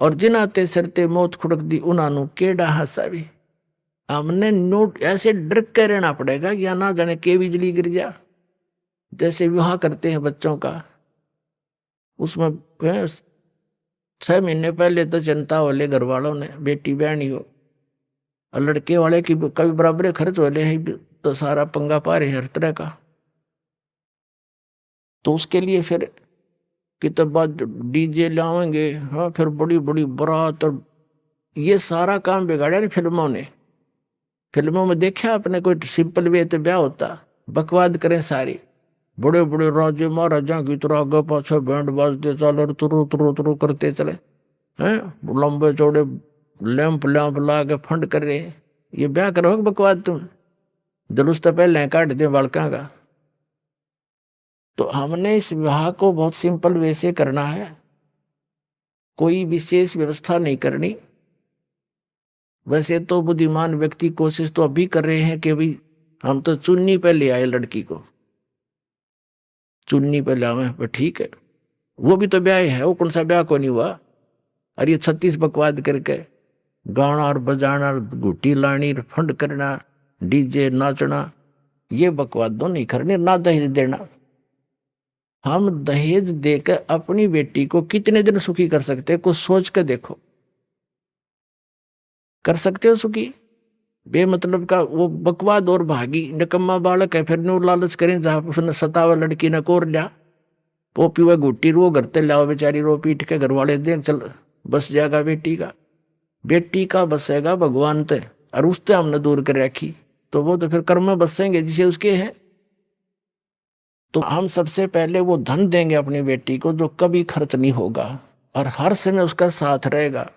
और जिनाते सरते मौत खुड़क दी उन्हानु केड़ा हसावे। हमने नोट ऐसे डर के रहना पड़ेगा या ना जाने के बिजली गिर जा। जैसे विवाह करते हैं बच्चों का, उसमें 6 महीने पहले तो जनता वाले घर वालों ने बेटी बहनी हो, और लड़के वाले की कभी बराबर खर्च वाले हैं, तो सारा पंगा पा रहे हर तरह का। तो उसके लिए फिर कितने बाद डीजे लाएंगे, हाँ, फिर बड़ी बड़ी बारात, और ये सारा काम बिगाड़ा नहीं फिल्मों ने। फिल्मों में देखा आपने कोई सिंपल वे तो ब्याह होता, बकवाद करें सारी, बड़े बड़े राजे महाराजा की तरह आगे पाछे बैंड बाजते चले, तुरु तुरु तुरु करते चले हैं, लंबे चौड़े लैंप लैंप ला के फंड कर रहे हैं। ये ब्याह करो बकवाद, तुम जुलूस तो पहले काट दे बालका का। तो हमने इस विवाह को बहुत सिंपल वे से करना है, कोई विशेष व्यवस्था नहीं करनी। वैसे तो बुद्धिमान व्यक्ति कोशिश तो अभी कर रहे हैं कि भाई हम तो चुन्नी पे ले आए लड़की को, चुन्नी पे लावे, पर ठीक है, वो भी तो ब्याह है, वो कौन सा ब्याह को नहीं हुआ। और ये 36 बकवाद करके गाना और बजाना, घुटी लानी, फंड करना, डीजे नाचना, ये बकवाद तो नहीं करनी। ना दहेज देना, हम दहेज देकर अपनी बेटी को कितने दिन सुखी कर सकते हैं, कुछ सोच के देखो। कर सकते हो सुखी? बेमतलब का वो बकवाद और भागी निकम्मा बालक है, फिर नो लालच करें जहां उसने सतावा लड़की ने कोर लिया, वो पीवा घुट्टी रो करते लाओ, बेचारी रो पीट के घर वाले देख चल बस जाएगा बेटी का बसेगा भगवान ते, और उससे हमने दूर कर रखी, तो वो तो फिर कर्म में बसेंगे जिसे उसके हैं। तो हम सबसे पहले वो धन देंगे अपनी बेटी को जो कभी खर्च नहीं होगा, और हर समय उसका साथ रहेगा,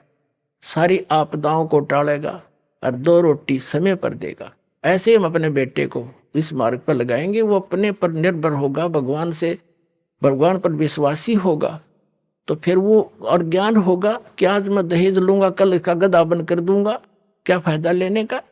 सारी आपदाओं को टालेगा, और 2 रोटी समय पर देगा। ऐसे हम अपने बेटे को इस मार्ग पर लगाएंगे, वो अपने पर निर्भर होगा, भगवान पर विश्वासी होगा। तो फिर वो और ज्ञान होगा कि आज मैं दहेज लूंगा, कल इसका गधा बन कर दूंगा, क्या फायदा लेने का।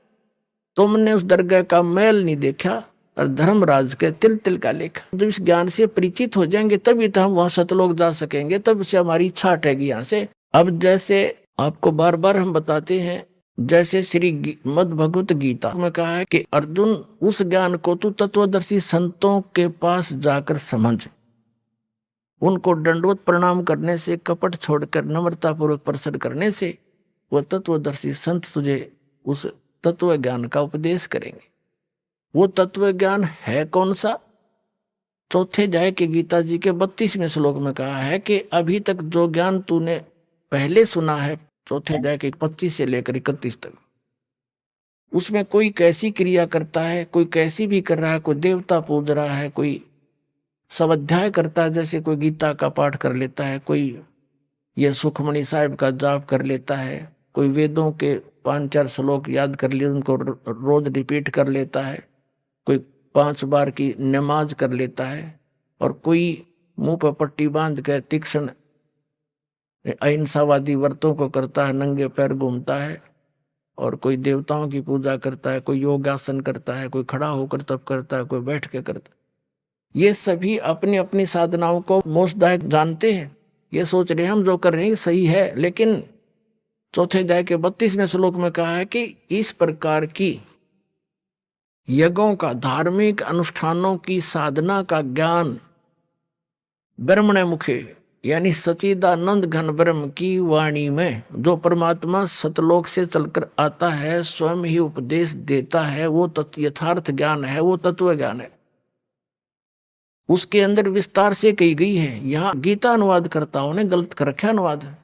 तुमने उस दरगाह का मैल नहीं देखा, और धर्मराज के तिल तिल का लेखा। जब इस ज्ञान से परिचित हो जाएंगे तभी तो हम वहां सतलोक जा सकेंगे, तब से हमारी इच्छा हटेगी यहाँ से। अब जैसे आपको बार बार हम बताते हैं, जैसे श्री मद भगवत गीता में कहा है कि अर्जुन उस ज्ञान को तू तत्वदर्शी संतों के पास जाकर समझ, उनको दंडवत प्रणाम करने से, कपट छोड़कर नम्रता पूर्वक प्रसन्न करने से वह तत्वदर्शी संत तुझे उस तत्व ज्ञान का उपदेश करेंगे। वो तत्व ज्ञान है कौन सा? चौथे अध्याय के गीता जी के 32वें श्लोक में कहा है कि अभी तक जो ज्ञान तूने पहले सुना है, चौथे अध्याय के 25 से लेकर 31 तक, उसमें कोई कैसी क्रिया करता है, कोई कैसी भी कर रहा है, कोई देवता पूज रहा है, कोई स्वाध्याय करता है, जैसे कोई गीता का पाठ कर लेता है, कोई ये सुखमणि साहिब का जाप कर लेता है, कोई वेदों के 5-4 श्लोक याद कर लिए उनको रोज रिपीट कर लेता है, कोई 5 बार की नमाज कर लेता है, और कोई मुंह पर पट्टी बांध कर तीक्ष्ण अहिंसावादी व्रतों को करता है, नंगे पैर घूमता है, और कोई देवताओं की पूजा करता है, कोई योगासन करता है, कोई खड़ा होकर तप करता है, कोई बैठ के करता है। ये सभी अपनी अपनी साधनाओं को मोक्षदायक जानते हैं, ये सोच रहे हैं हम जो कर रहे हैं सही है, लेकिन चौथे अध्याय के 32वें श्लोक में कहा है कि इस प्रकार की यज्ञों का, धार्मिक अनुष्ठानों की साधना का ज्ञान ब्रह्मणे मुखे यानी सच्चिदानंद घन ब्रह्म की वाणी में जो परमात्मा सतलोक से चलकर आता है, स्वयं ही उपदेश देता है, वो यथार्थ ज्ञान है, वो तत्व ज्ञान है। उसके अंदर विस्तार से कही गई है। यहाँ गीता अनुवादकर्ताओं ने गलत कर रखा अनुवाद।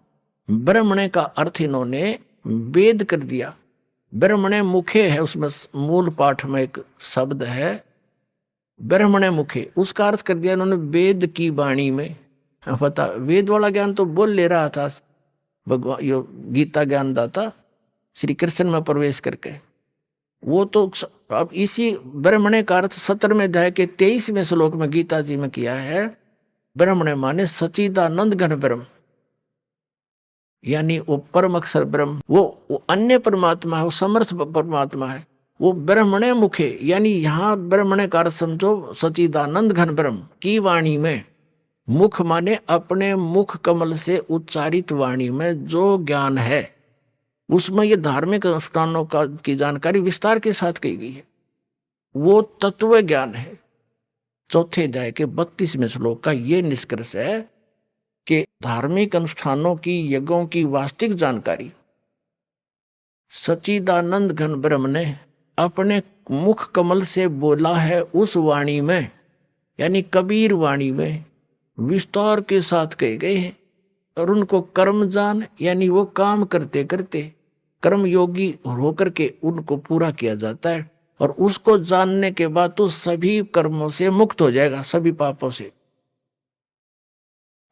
ब्रह्मणे का अर्थ इन्होंने वेद कर दिया। ब्रह्मणे मुखे है, उसमें मूल पाठ में एक शब्द है ब्रह्मणे मुखे, उसका अर्थ कर दिया इन्होंने वेद की वाणी में। पता वेद वाला ज्ञान तो बोल ले रहा था भगवान, यो गीता ज्ञान दाता श्री कृष्ण में प्रवेश करके। वो तो अब इसी ब्रह्मणे का अर्थ 17वें अध्याय के 23वें श्लोक में गीता जी में किया है। ब्रह्मणे माने सच्चिदानंद घन ब्रह्म, यानी वो परम अक्षर ब्रह्म, वो अन्य परमात्मा है, वो समर्थ परमात्मा है। वो ब्रह्मणे मुखे, यानी यहाँ ब्रह्मणे का अर्थ समझो सच्चिदानंद घन ब्रह्म की वाणी में। मुख माने अपने मुख कमल से उच्चारित वाणी में जो ज्ञान है, उसमें ये धार्मिक अनुष्ठानों का की जानकारी विस्तार के साथ कही गई है, वो तत्व ज्ञान है। चौथे अध्याय के 32वें श्लोक का ये निष्कर्ष है कि धार्मिक अनुष्ठानों की, यज्ञों की वास्तविक जानकारी सच्चिदानंद घन ब्रह्म ने अपने मुख कमल से बोला है उस वाणी में, यानी कबीर वाणी में विस्तार के साथ कहे गए हैं। और उनको कर्म जान, यानी वो काम करते करते कर्म योगी होकर के उनको पूरा किया जाता है, और उसको जानने के बाद तो सभी कर्मों से मुक्त हो जाएगा, सभी पापों से।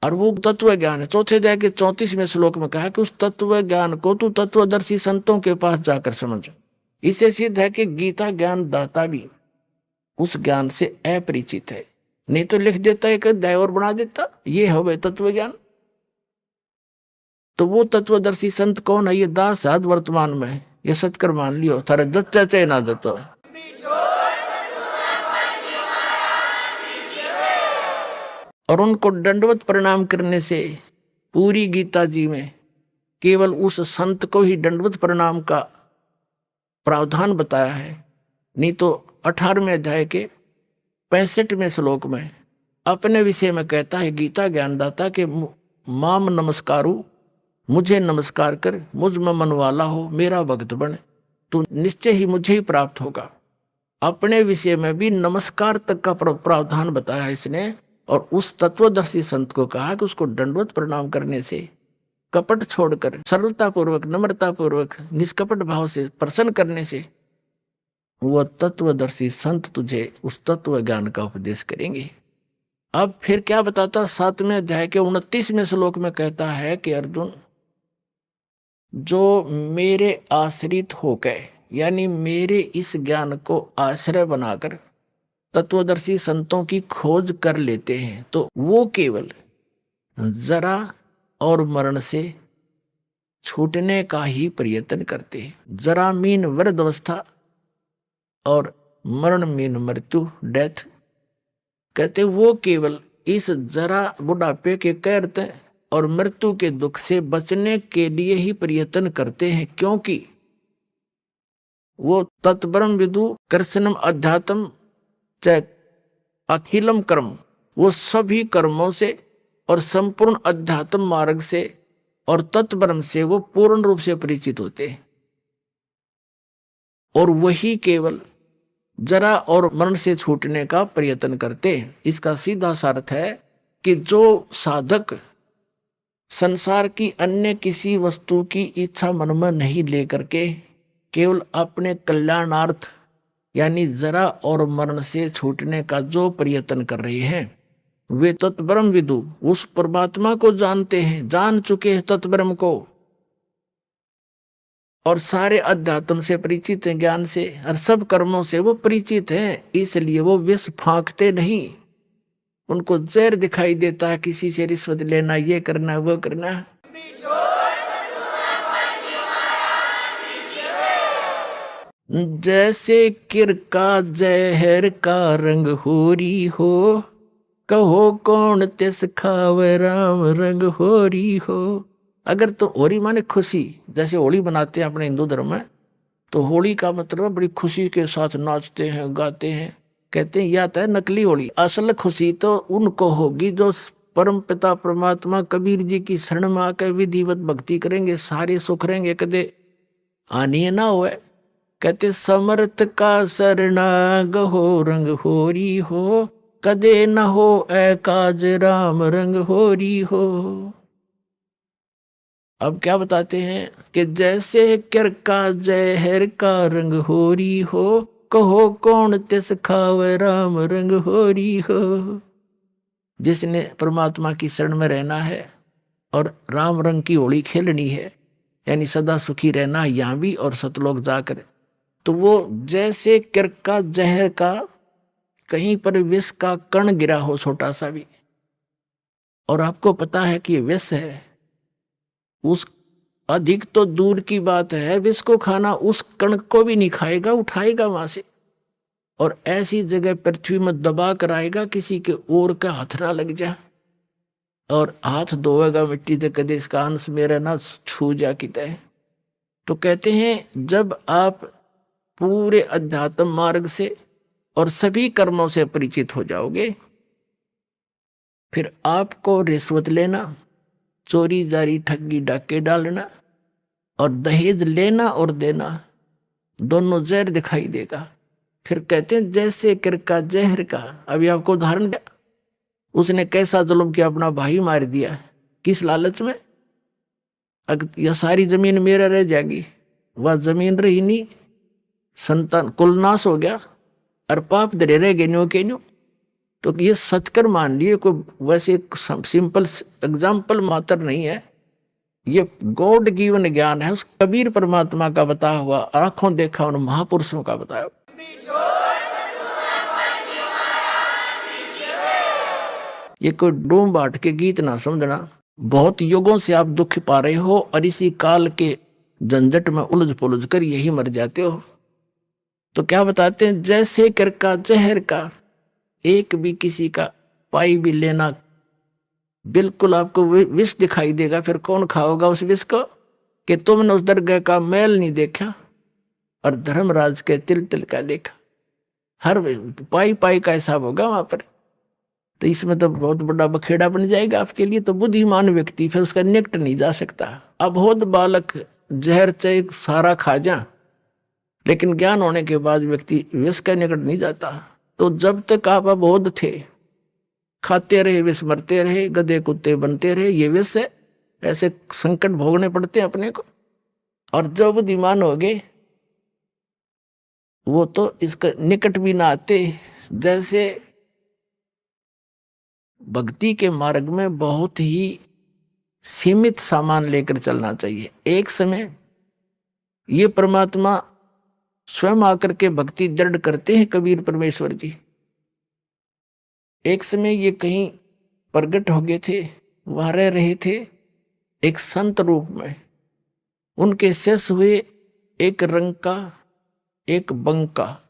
और वो तत्व ज्ञान है। चौथे अध्याय के 34वें श्लोक में कहा कि उस तत्व ज्ञान को तू तत्वदर्शी संतों के पास जाकर समझ। इससे सिद्ध है कि गीता ज्ञान दाता भी उस ज्ञान से अपरिचित है, नहीं तो लिख देता एक अध्याय और बना देता, ये हो गए तत्व ज्ञान। तो वो तत्वदर्शी संत कौन है? ये दास साध वर्तमान में, ये सचकर मान लियो, थारे जच्चा चाहे ना जतो। और उनको दंडवत प्रणाम करने से पूरी गीता जी में केवल उस संत को ही दंडवत प्रणाम का प्रावधान बताया है, नहीं तो 18वें अध्याय के 65वें श्लोक में अपने विषय में कहता है गीता ज्ञानदाता के माम नमस्कारु, मुझे नमस्कार कर, मुझ में मन वाला हो, मेरा भक्त बन, तो निश्चय ही मुझे ही प्राप्त होगा। अपने विषय में भी नमस्कार तक का प्रावधान बताया है इसने। और उस तत्वदर्शी संत को कहा कि उसको दंडवत प्रणाम करने से, कपट छोड़कर सरलता पूर्वक, नम्रता पूर्वक, निष्कपट भाव से प्रसन्न करने से वह तत्वदर्शी संत तुझे उस तत्व ज्ञान का उपदेश करेंगे। अब फिर क्या बताता, 7वें अध्याय के 29वें श्लोक में कहता है कि अर्जुन, जो मेरे आश्रित हो गए, यानी मेरे इस ज्ञान को आश्रय बनाकर तत्वदर्शी संतों की खोज कर लेते हैं, तो वो केवल जरा और मरण से छूटने का ही प्रयत्न करते हैं। जरा मीन वृद्ध अवस्था और मरण मीन मृत्यु, डेथ। कहते वो केवल इस जरा बुढ़ापे के कहते और मृत्यु के दुख से बचने के लिए ही प्रयत्न करते हैं, क्योंकि वो तत्ब्रह्म विदु कृष्णम अध्यात्म चाहे अखिलम कर्म, वो सभी कर्मों से और संपूर्ण अध्यात्म मार्ग से और तत्ब्रह्म से वो पूर्ण रूप से परिचित होते हैं। और वही केवल जरा और मरण से छूटने का प्रयत्न करते हैं। इसका सीधा सा अर्थ है कि जो साधक संसार की अन्य किसी वस्तु की इच्छा मन में नहीं लेकर के केवल अपने कल्याणार्थ, यानी जरा और मरण से छूटने का जो प्रयत्न कर रहे हैं, वे तत्ब्रह्म विदु उस परमात्मा को जानते हैं, जान चुके हैं तत्ब्रह्म को, और सारे अध्यात्म से परिचित हैं, ज्ञान से, और सब कर्मों से वो परिचित हैं। इसलिए वो विष फांकते नहीं। उनको जहर दिखाई देता है, किसी से रिश्वत लेना, ये करना, वो करना। जैसे किर का जहर का रंग होरी हो, कहो कौन तिस खावे राम रंग होरी हो। अगर तो होरी माने खुशी, जैसे होली बनाते हैं अपने हिंदू धर्म में, तो होली का मतलब बड़ी खुशी के साथ नाचते हैं, गाते हैं। कहते हैं यह तो है नकली होली, असल खुशी तो उनको होगी जो परम पिता परमात्मा कबीर जी की शरण में आकर विधिवत भक्ति करेंगे, सारे सुख रहेंगे, कदे हानि ना हुए। कहते समर्थ का शरणाग हो रंग होरी हो, कदे न हो ऐ काज राम रंग होरी हो। अब क्या बताते हैं कि जैसे कर का जहर का रंग होरी हो, कहो कौन तिस खावे राम रंग होरी हो। जिसने परमात्मा की शरण में रहना है और राम रंग की होली खेलनी है, यानी सदा सुखी रहना यहाँ भी और सतलोक जाकर, तो वो जैसे कर का जहर का कहीं पर विष का कण गिरा हो छोटा सा भी, और आपको पता है कि ये विष है, उस अधिक तो दूर की बात है, विष को खाना उस कण को भी नहीं खाएगा, उठाएगा वहां से और ऐसी जगह पृथ्वी में दबा कर आएगा किसी के और का हाथ ना लग जा, और हाथ धोएगा मिट्टी से, कदे इसका अंश मेरा ना छू जा किता। तो कहते हैं जब आप पूरे अध्यात्म मार्ग से और सभी कर्मों से परिचित हो जाओगे, फिर आपको रिश्वत लेना, चोरी जारी ठगी डाके डालना और दहेज लेना और देना दोनों जहर दिखाई देगा। फिर कहते हैं जैसे कर का जहर का, अभी आपको उदाहरण दिया, उसने कैसा जुल्म किया, अपना भाई मार दिया, किस लालच में, यह सारी जमीन मेरा रह जाएगी, वह जमीन रही नहीं, संतान कुल नाश हो गया और पाप धरे रह गए न्यो के न्यो। तो ये सच कर मान लिए, कोई वैसे सिंपल एग्जाम्पल मात्र नहीं है, ये गॉड गिवन ज्ञान है, उस कबीर परमात्मा का बताया हुआ, आंखों देखा उन महापुरुषों का बताया। ये कोई डूम बाट के गीत ना समझना, बहुत युगों से आप दुख पा रहे हो और इसी काल के झंझट में उलझ पुलझ कर यही मर जाते हो। तो क्या बताते हैं, जैसे कर का जहर का एक भी किसी का पाई भी लेना, बिल्कुल आपको विष दिखाई देगा। फिर कौन खाओगा उस विष को, कि तुमने उस दरगाह का मैल नहीं देखा और धर्मराज के तिल तिल का देखा, हर पाई पाई का हिसाब होगा वहां पर। तो इसमें तो बहुत बड़ा बखेड़ा बन जाएगा आपके लिए। तो बुद्धिमान व्यक्ति फिर उसका निकट नहीं जा सकता। अबोध बालक जहर चाहे सारा खा जा, लेकिन ज्ञान होने के बाद व्यक्ति विष का निकट नहीं जाता। तो जब तक आप अबोध थे, खाते रहे विष, मरते रहे, गधे कुत्ते बनते रहे, ये विष है, ऐसे संकट भोगने पड़ते हैं अपने को। और जब बुद्धिमान हो गए वो तो इसका निकट भी ना आते। जैसे भक्ति के मार्ग में बहुत ही सीमित सामान लेकर चलना चाहिए। एक समय ये परमात्मा स्वयं आकर के भक्ति दृढ़ करते हैं कबीर परमेश्वर जी। एक समय ये कहीं प्रकट हो गए थे, वहां रह रहे थे एक संत रूप में। उनके शिष्य हुए एक रंग का, एक बंका,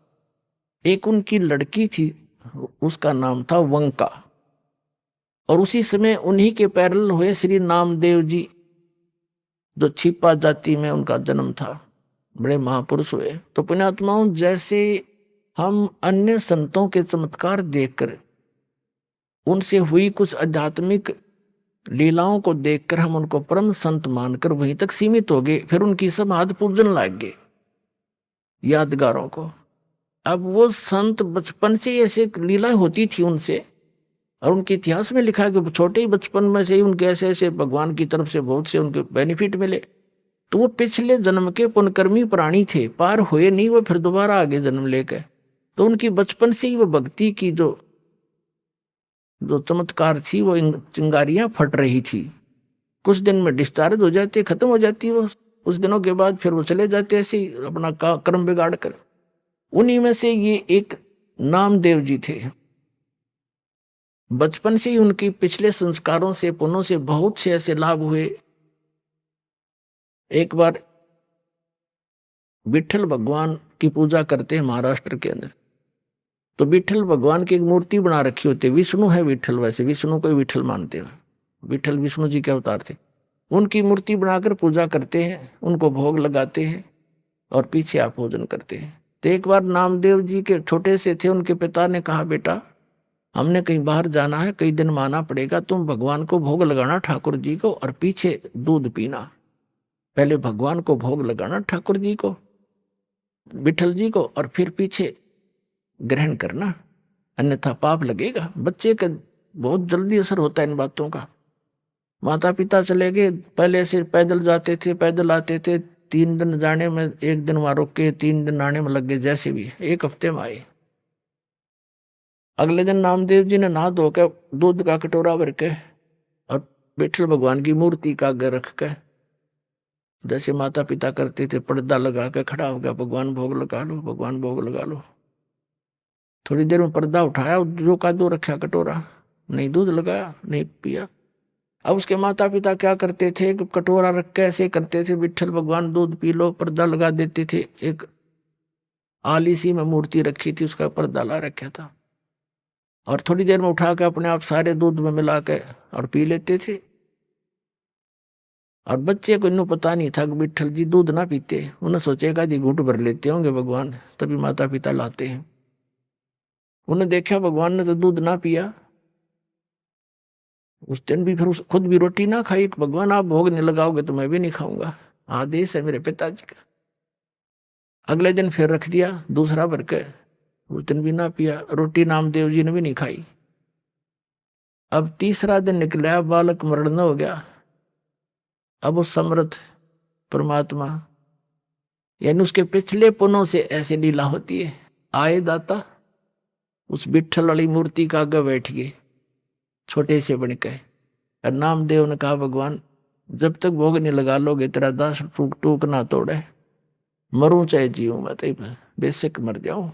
एक उनकी लड़की थी, उसका नाम था वंका। और उसी समय उन्हीं के पैरल हुए श्री नामदेव जी, जो छिपा जाति में उनका जन्म था, बड़े महापुरुष हुए। तो पुण्यात्माओं, जैसे हम अन्य संतों के चमत्कार देखकर, उनसे हुई कुछ आध्यात्मिक लीलाओं को देखकर हम उनको परम संत मानकर वहीं तक सीमित हो गए, फिर उनकी समाधि पूजन लग गए यादगारों को। अब वो संत बचपन से ऐसे लीला होती थी उनसे, और उनके इतिहास में लिखा है कि छोटे ही बचपन में से ही उनके ऐसे ऐसे भगवान की तरफ से बहुत से उनके बेनिफिट मिले। तो वो पिछले जन्म के पुण्यकर्मी प्राणी थे, पार हुए नहीं, वो फिर दोबारा आगे जन्म लेकर। तो उनकी बचपन से ही वो भक्ति की जो चमत्कार थी, वो चिंगारियां फट रही थी। कुछ दिन में डिस्चार्ज हो जाती, खत्म हो जाती वो, कुछ दिनों के बाद फिर वो चले जाते ऐसे ही अपना कर्म बिगाड़ कर। उन्हीं में से ये एक नामदेव जी थे। बचपन से ही उनकी पिछले संस्कारों से, पुण्यों से बहुत से ऐसे लाभ हुए। एक बार विठल भगवान की पूजा करते हैं महाराष्ट्र के अंदर, तो विठल भगवान की एक मूर्ति बना रखी होती है। विष्णु है विठल, वैसे विष्णु को विठल मानते हैं, विठल विष्णु जी के अवतार थे। उनकी मूर्ति बनाकर पूजा करते हैं, उनको भोग लगाते हैं और पीछे आप भोजन करते हैं। तो एक बार नामदेव जी के छोटे से थे, उनके पिता ने कहा, बेटा हमने कहीं बाहर जाना है, कई दिन माना पड़ेगा, तुम भगवान को भोग लगाना ठाकुर जी को और पीछे दूध पीना। पहले भगवान को भोग लगाना ठाकुर जी को, विठल जी को, और फिर पीछे ग्रहण करना, अन्यथा पाप लगेगा। बच्चे का बहुत जल्दी असर होता है इन बातों का। माता पिता चले गए, पहले से पैदल जाते थे, पैदल आते थे, 3 दिन जाने में, 1 दिन वहां रुक के 3 दिन आने में लग गए, जैसे भी 1 हफ्ते में आए। अगले दिन नामदेव जी ने नहा धोकर दूध का कटोरा भर के और विठल भगवान की मूर्ति का आगे रख के, जैसे माता पिता करते थे, पर्दा लगा के खड़ा हो गया, भगवान भोग लगा लो, भगवान भोग लगा लो। थोड़ी देर में पर्दा उठाया, जो का दो रखा कटोरा, नहीं दूध लगाया, नहीं पिया। अब उसके माता पिता क्या करते थे, कटोरा रख के ऐसे करते थे, विठल भगवान दूध पी लो, पर्दा लगा देते थे। एक आलीसी में मूर्ति रखी थी, उसका पर्दा ला रखा था, और थोड़ी देर में उठा के अपने आप सारे दूध में मिला के और पी लेते थे। और बच्चे को इन्हों पता नहीं था कि विठल जी दूध ना पीते, उन्हें सोचेगा जी घूंट भर लेते होंगे भगवान, तभी माता पिता लाते हैं। उन्हें देखा भगवान ने तो दूध ना पिया, उस दिन भी फिर खुद भी रोटी ना खाई। भगवान आप भोग नहीं लगाओगे तो मैं भी नहीं खाऊंगा, आदेश है मेरे पिताजी का। अगले दिन फिर रख दिया दूसरा भर के, उस दिन भी ना पिया, रोटी नामदेव जी ने भी नहीं खाई। अब तीसरा दिन निकला, बालक मरण हो गया। अब वो समर्थ परमात्मा, यानी उसके पिछले पुनों से ऐसे लीला होती है। आए दाता उस विठल वाली मूर्ति का आगे बैठ गए, छोटे से बन के, और नामदेव ने कहा भगवान जब तक भोग नहीं लगा लोगे तेरा दास टूक टूक ना तोड़े, मरूं चाहे जीऊं, मैं तो बेशक मर जाऊं।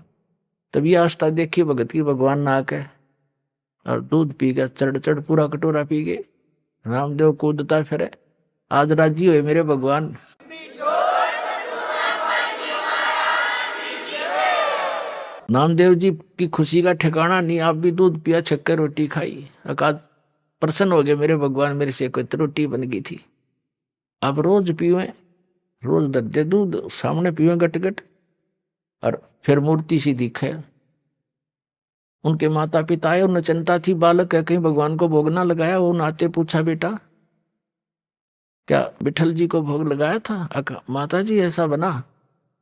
तभी आस्था देखी भगत की, भगवान ना आके और दूध पी गया, चढ़ चढ़ पूरा कटोरा पी गए। रामदेव कूदता फिरे, आज राजी हुए मेरे भगवान। नामदेव जी की खुशी का ठिकाना नहीं, आप भी दूध पिया, छक्कर रोटी खाई, अकाद प्रसन्न हो गए मेरे भगवान, मेरे से कोई रोटी बन गई थी। अब रोज पीवे, रोज दर्दे दूध सामने पीवे गट गट, और फिर मूर्ति सी दिखे। उनके माता पिता आए, उन्हें चिंता थी, बालक है कहीं भगवान को भोग ना लगाया। वो नाते पूछा बेटा क्या विठल जी को भोग लगाया था? माता जी ऐसा बना,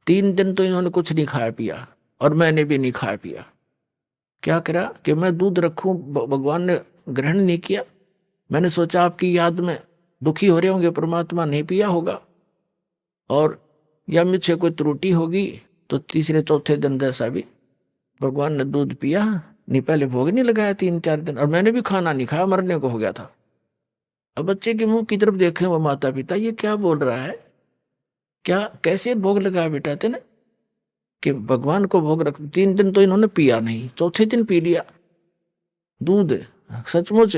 3 दिन तो इन्होंने कुछ नहीं खाया पिया, और मैंने भी नहीं खाया पिया। क्या करा कि मैं दूध रखूं, भगवान ने ग्रहण नहीं किया। मैंने सोचा आपकी याद में दुखी हो रहे होंगे, परमात्मा नहीं पिया होगा, और या मुझसे कोई त्रुटि होगी। तो तीसरे चौथे दिन जैसा भी भगवान ने दूध पिया नहीं, पहले भोग नहीं लगाया 3-4 दिन, और मैंने भी खाना नहीं खाया, मरने को हो गया था। अब बच्चे के मुंह की तरफ देखे वो माता पिता, ये क्या बोल रहा है, क्या कैसे भोग लगाया बेटा तेने, कि भगवान को भोग रख। 3 दिन तो इन्होंने पिया नहीं, चौथे दिन पी लिया दूध, सचमुच।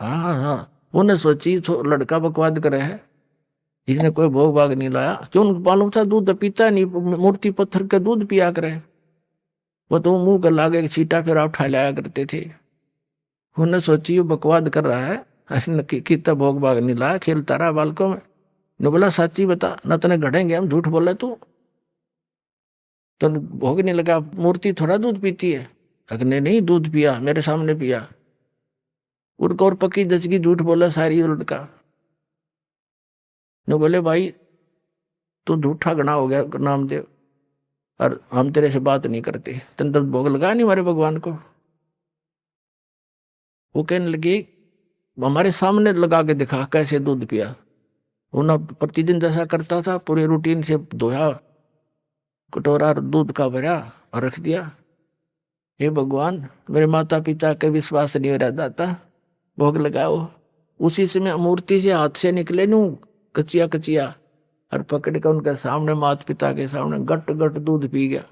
हाँ हाँ, उन्हें सोची लड़का बकवाद करे है, इसने कोई भोग भाग नहीं लाया। क्यों? उनको मालूम था दूध पीता नहीं, मूर्ति पत्थर के दूध पिया करे। वो तो मुंह कर लागे छीटा फिर आप उठा लाया करते थे। उन्हें सोची वो बकवाद कर रहा है, कितना भोग भाग नहीं लाया, खेलता रहा बालकों में। ने बोला साची बता, न तने घड़ेंगे हम, झूठ बोला तू, तो भोग नहीं लगा, मूर्ति थोड़ा दूध पीती है। अगने नहीं दूध पिया, मेरे सामने पिया। उनको और पक्की जचगी झूठ बोला सारी लड़का। ने बोले भाई तू झूठा गणा हो गया नामदेव, और हम तेरे से बात नहीं करते, तेने तो भोग लगा नहीं हमारे भगवान को। वो कहने लगे हमारे सामने लगा के दिखा कैसे दूध पिया। उन्हें प्रतिदिन जैसा करता था, पूरे रूटीन से धोया, कटोरा दूध का भरा और रख दिया। हे भगवान मेरे माता पिता के विश्वास नहीं हो रहा दाता, भोग लगाओ। उसी समय मूर्ति से हाथ से निकले नू कचिया कचिया, और पकड़ कर उनके सामने माता पिता के सामने गट गट दूध पी गया।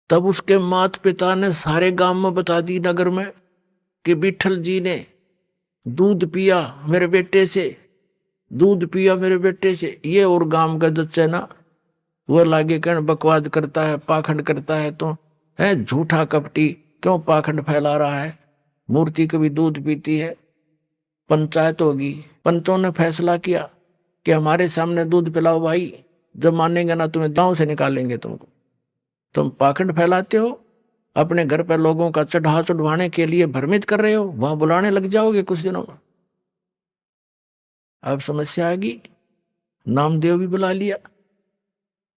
तब उसके माता पिता ने सारे गांव में बता दी, नगर में, कि विठल जी ने दूध पिया मेरे बेटे से, दूध पिया मेरे बेटे से। ये और गांव का जच्चे ना वो लागे कहने बकवाद करता है, पाखंड करता है, तो है झूठा कपटी, क्यों पाखंड फैला रहा है, मूर्ति कभी दूध पीती है। पंचायत होगी, पंचों ने फैसला किया कि हमारे सामने दूध पिलाओ भाई, जब मानेंगे ना तुम्हें गांव से निकालेंगे तुमको। तुम पाखंड फैलाते हो, अपने घर पर लोगों का चढ़ा चढ़वाने के लिए भ्रमित कर रहे हो, वहां बुलाने लग जाओगे कुछ दिनों में। अब समस्या आ गई। नामदेव भी बुला लिया,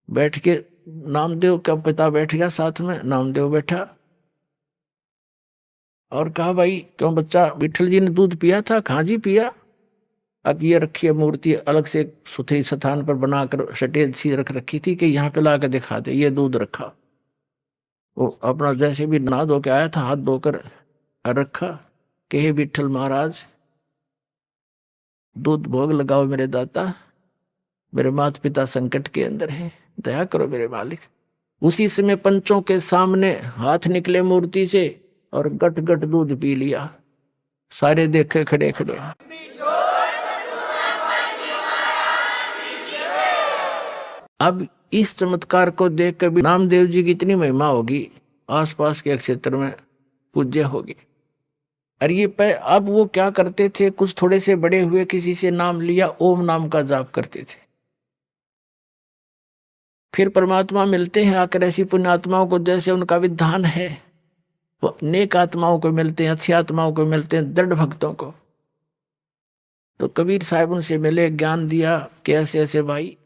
बैठ के नामदेव का पिता बैठ गया साथ में, नामदेव बैठा और कहा भाई क्यों बच्चा, विठल जी ने दूध पिया था? कहाँ जी पिया। अब ये रखी है मूर्ति अलग से सुथरी स्थान पर बनाकर सटेज सी रख रखी थी कि यहाँ पे ला के दिखा दे, ये दूध रखा। वो अपना जैसे भी नहा धो के आया था, हाथ धोकर रखा कि हे विठल महाराज, दूध भोग लगाओ मेरे दाता, मेरे माता पिता संकट के अंदर हैं, दया करो मेरे मालिक। उसी समय पंचों के सामने हाथ निकले मूर्ति से और गट गट दूध पी लिया। सारे देखे खड़े खड़े। अब इस चमत्कार को देख कर भी नामदेव जी की इतनी महिमा होगी, आसपास के क्षेत्र में पूज्य होगी। अरे ये अब वो क्या करते थे, कुछ थोड़े से बड़े हुए किसी से नाम लिया, ओम नाम का जाप करते थे। फिर परमात्मा मिलते हैं आकर ऐसी पुण्यात्माओं को, जैसे उनका विधान है, वो नेक आत्माओं को मिलते हैं, अच्छी आत्माओं को मिलते हैं, दृढ़ भक्तों को। तो कबीर साहब उनसे मिले, ज्ञान दिया कि ऐसे ऐसे भाई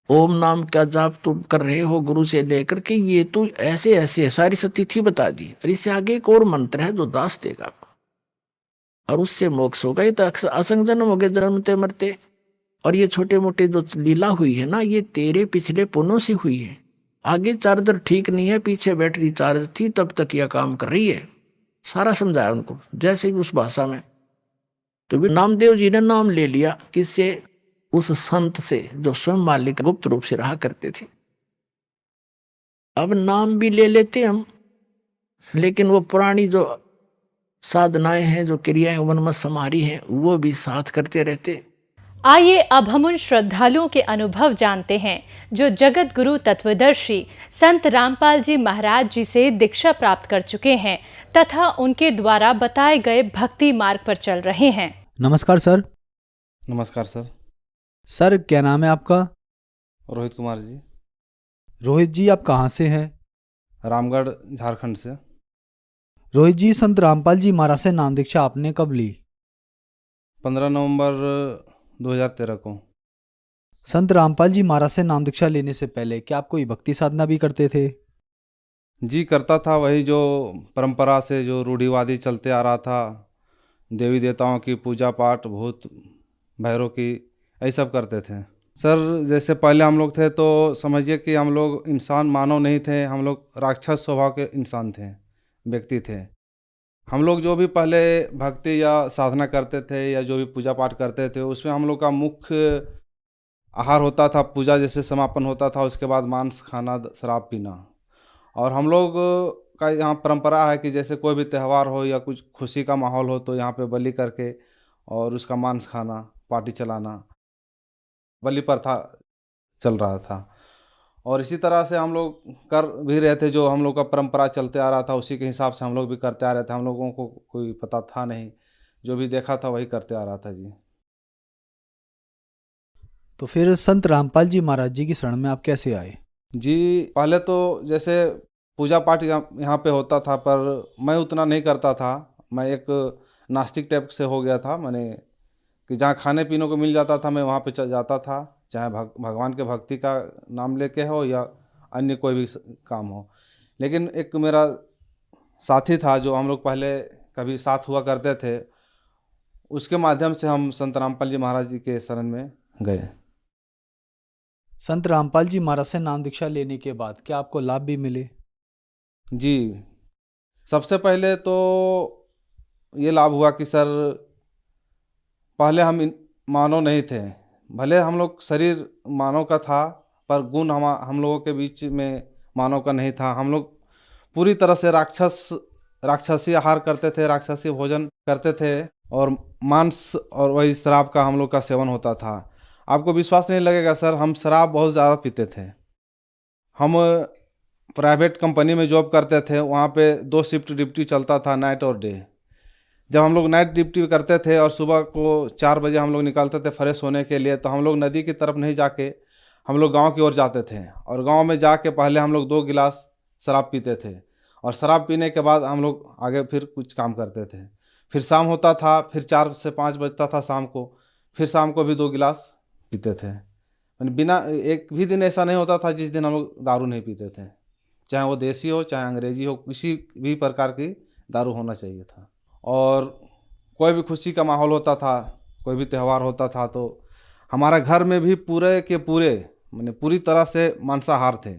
ओम नाम का जाप तुम कर रहे हो गुरु से लेकर के, ये तो ऐसे ऐसे सारी सतिथि बता दी। और इससे आगे एक और मंत्र है जो दास देगा आपको, और उससे मोक्ष होगा। ये तो असंग जन्म हो गए, जन्मते मरते। और ये छोटे मोटे जो लीला हुई है ना, ये तेरे पिछले पुण्यों से हुई है। आगे चार्जर ठीक नहीं है, पीछे बैटरी चार्ज थी, तब तक यह काम कर रही है। सारा समझाया उनको, जैसे भी उस भाषा में। तो भी नामदेव जी ने नाम ले लिया, किससे? उस संत से जो स्वयं मालिक गुप्त रूप से रहा करते थे। अब नाम भी ले लेते हम, लेकिन वो पुरानी जो साधनाएं हैं, जो क्रियाएं मन में समारी हैं, वो भी साथ करते रहते। आइए अब हम उन श्रद्धालुओं के अनुभव जानते हैं जो जगत गुरु तत्वदर्शी संत रामपाल जी महाराज जी से दीक्षा प्राप्त कर चुके हैं तथा उनके द्वारा बताए गए भक्ति मार्ग पर चल रहे हैं। नमस्कार सर। नमस्कार सर। सर क्या नाम है आपका? रोहित कुमार जी। रोहित जी आप कहाँ से हैं? रामगढ़ झारखंड से। रोहित जी, संत रामपाल जी महाराज से नाम दीक्षा आपने कब ली? 15 नवंबर 2013 को। संत रामपाल जी महाराज से नाम दीक्षा लेने से पहले क्या आप कोई भक्ति साधना भी करते थे? जी करता था, वही जो परंपरा से जो रूढ़िवादी चलते आ रहा था, देवी देवताओं की पूजा पाठ, भूत भैरव की, यही सब करते थे सर। जैसे पहले हम लोग थे तो समझिए कि हम लोग इंसान मानव नहीं थे, हम लोग राक्षस स्वभाव के इंसान थे, व्यक्ति थे। हम लोग जो भी पहले भक्ति या साधना करते थे या जो भी पूजा पाठ करते थे, उसमें हम लोग का मुख्य आहार होता था, पूजा जैसे समापन होता था, उसके बाद मांस खाना, शराब पीना। और हम लोग का यहाँ परंपरा है कि जैसे कोई भी त्यौहार हो या कुछ खुशी का माहौल हो तो यहाँ पे बलि करके और उसका मांस खाना, पार्टी चलाना, बलि प्रथा चल रहा था। और इसी तरह से हम लोग कर भी रहे थे, जो हम लोग का परंपरा चलते आ रहा था उसी के हिसाब से हम लोग भी करते आ रहे थे। हम लोगों को कोई पता था नहीं, जो भी देखा था वही करते आ रहा था जी। तो फिर संत रामपाल जी महाराज जी की शरण में आप कैसे आए? जी पहले तो जैसे पूजा पाठ यहाँ पे होता था, पर मैं उतना नहीं करता था। मैं एक नास्तिक टाइप से हो गया था, मैंने कि जहाँ खाने पीने को मिल जाता था मैं वहाँ पे चल जाता था, चाहे भगवान के भक्ति का नाम लेके हो या अन्य कोई भी काम हो। लेकिन एक मेरा साथी था जो हम लोग पहले कभी साथ हुआ करते थे, उसके माध्यम से हम संत रामपाल जी महाराज जी के शरण में गए। संत रामपाल जी महाराज से नाम दीक्षा लेने के बाद क्या आपको लाभ भी मिले? जी सबसे पहले तो ये लाभ हुआ कि सर पहले हम मानव नहीं थे, भले हम लोग शरीर मानव का था पर गुण हम लोगों के बीच में मानव का नहीं था। हम लोग पूरी तरह से राक्षसी आहार करते थे, राक्षसी भोजन करते थे और मांस और वही शराब का हम लोग का सेवन होता था। आपको विश्वास नहीं लगेगा सर, हम शराब बहुत ज़्यादा पीते थे। हम प्राइवेट कंपनी में जॉब करते थे, वहाँ पे 2 शिफ्ट ड्यूटी चलता था, नाइट और डे। जब हम लोग नाइट ड्यूटी करते थे और सुबह को 4 बजे हम लोग निकलते थे फ्रेश होने के लिए, तो हम लोग नदी की तरफ नहीं जाके हम लोग गांव की ओर जाते थे और गांव में जाके पहले हम लोग 2 गिलास शराब पीते थे और शराब पीने के बाद हम लोग आगे फिर कुछ काम करते थे। फिर शाम होता था, फिर 4 से 5 बजता था शाम को, फिर शाम को भी 2 गिलास पीते थे। यानी बिना एक भी दिन ऐसा नहीं होता था जिस दिन हम लोग दारू नहीं पीते थे, चाहे वो देसी हो चाहे अंग्रेजी हो, किसी भी प्रकार की दारू होना चाहिए था। और कोई भी खुशी का माहौल होता था, कोई भी त्यौहार होता था तो हमारा घर में भी पूरे के पूरे माने पूरी तरह से मांसाहार थे।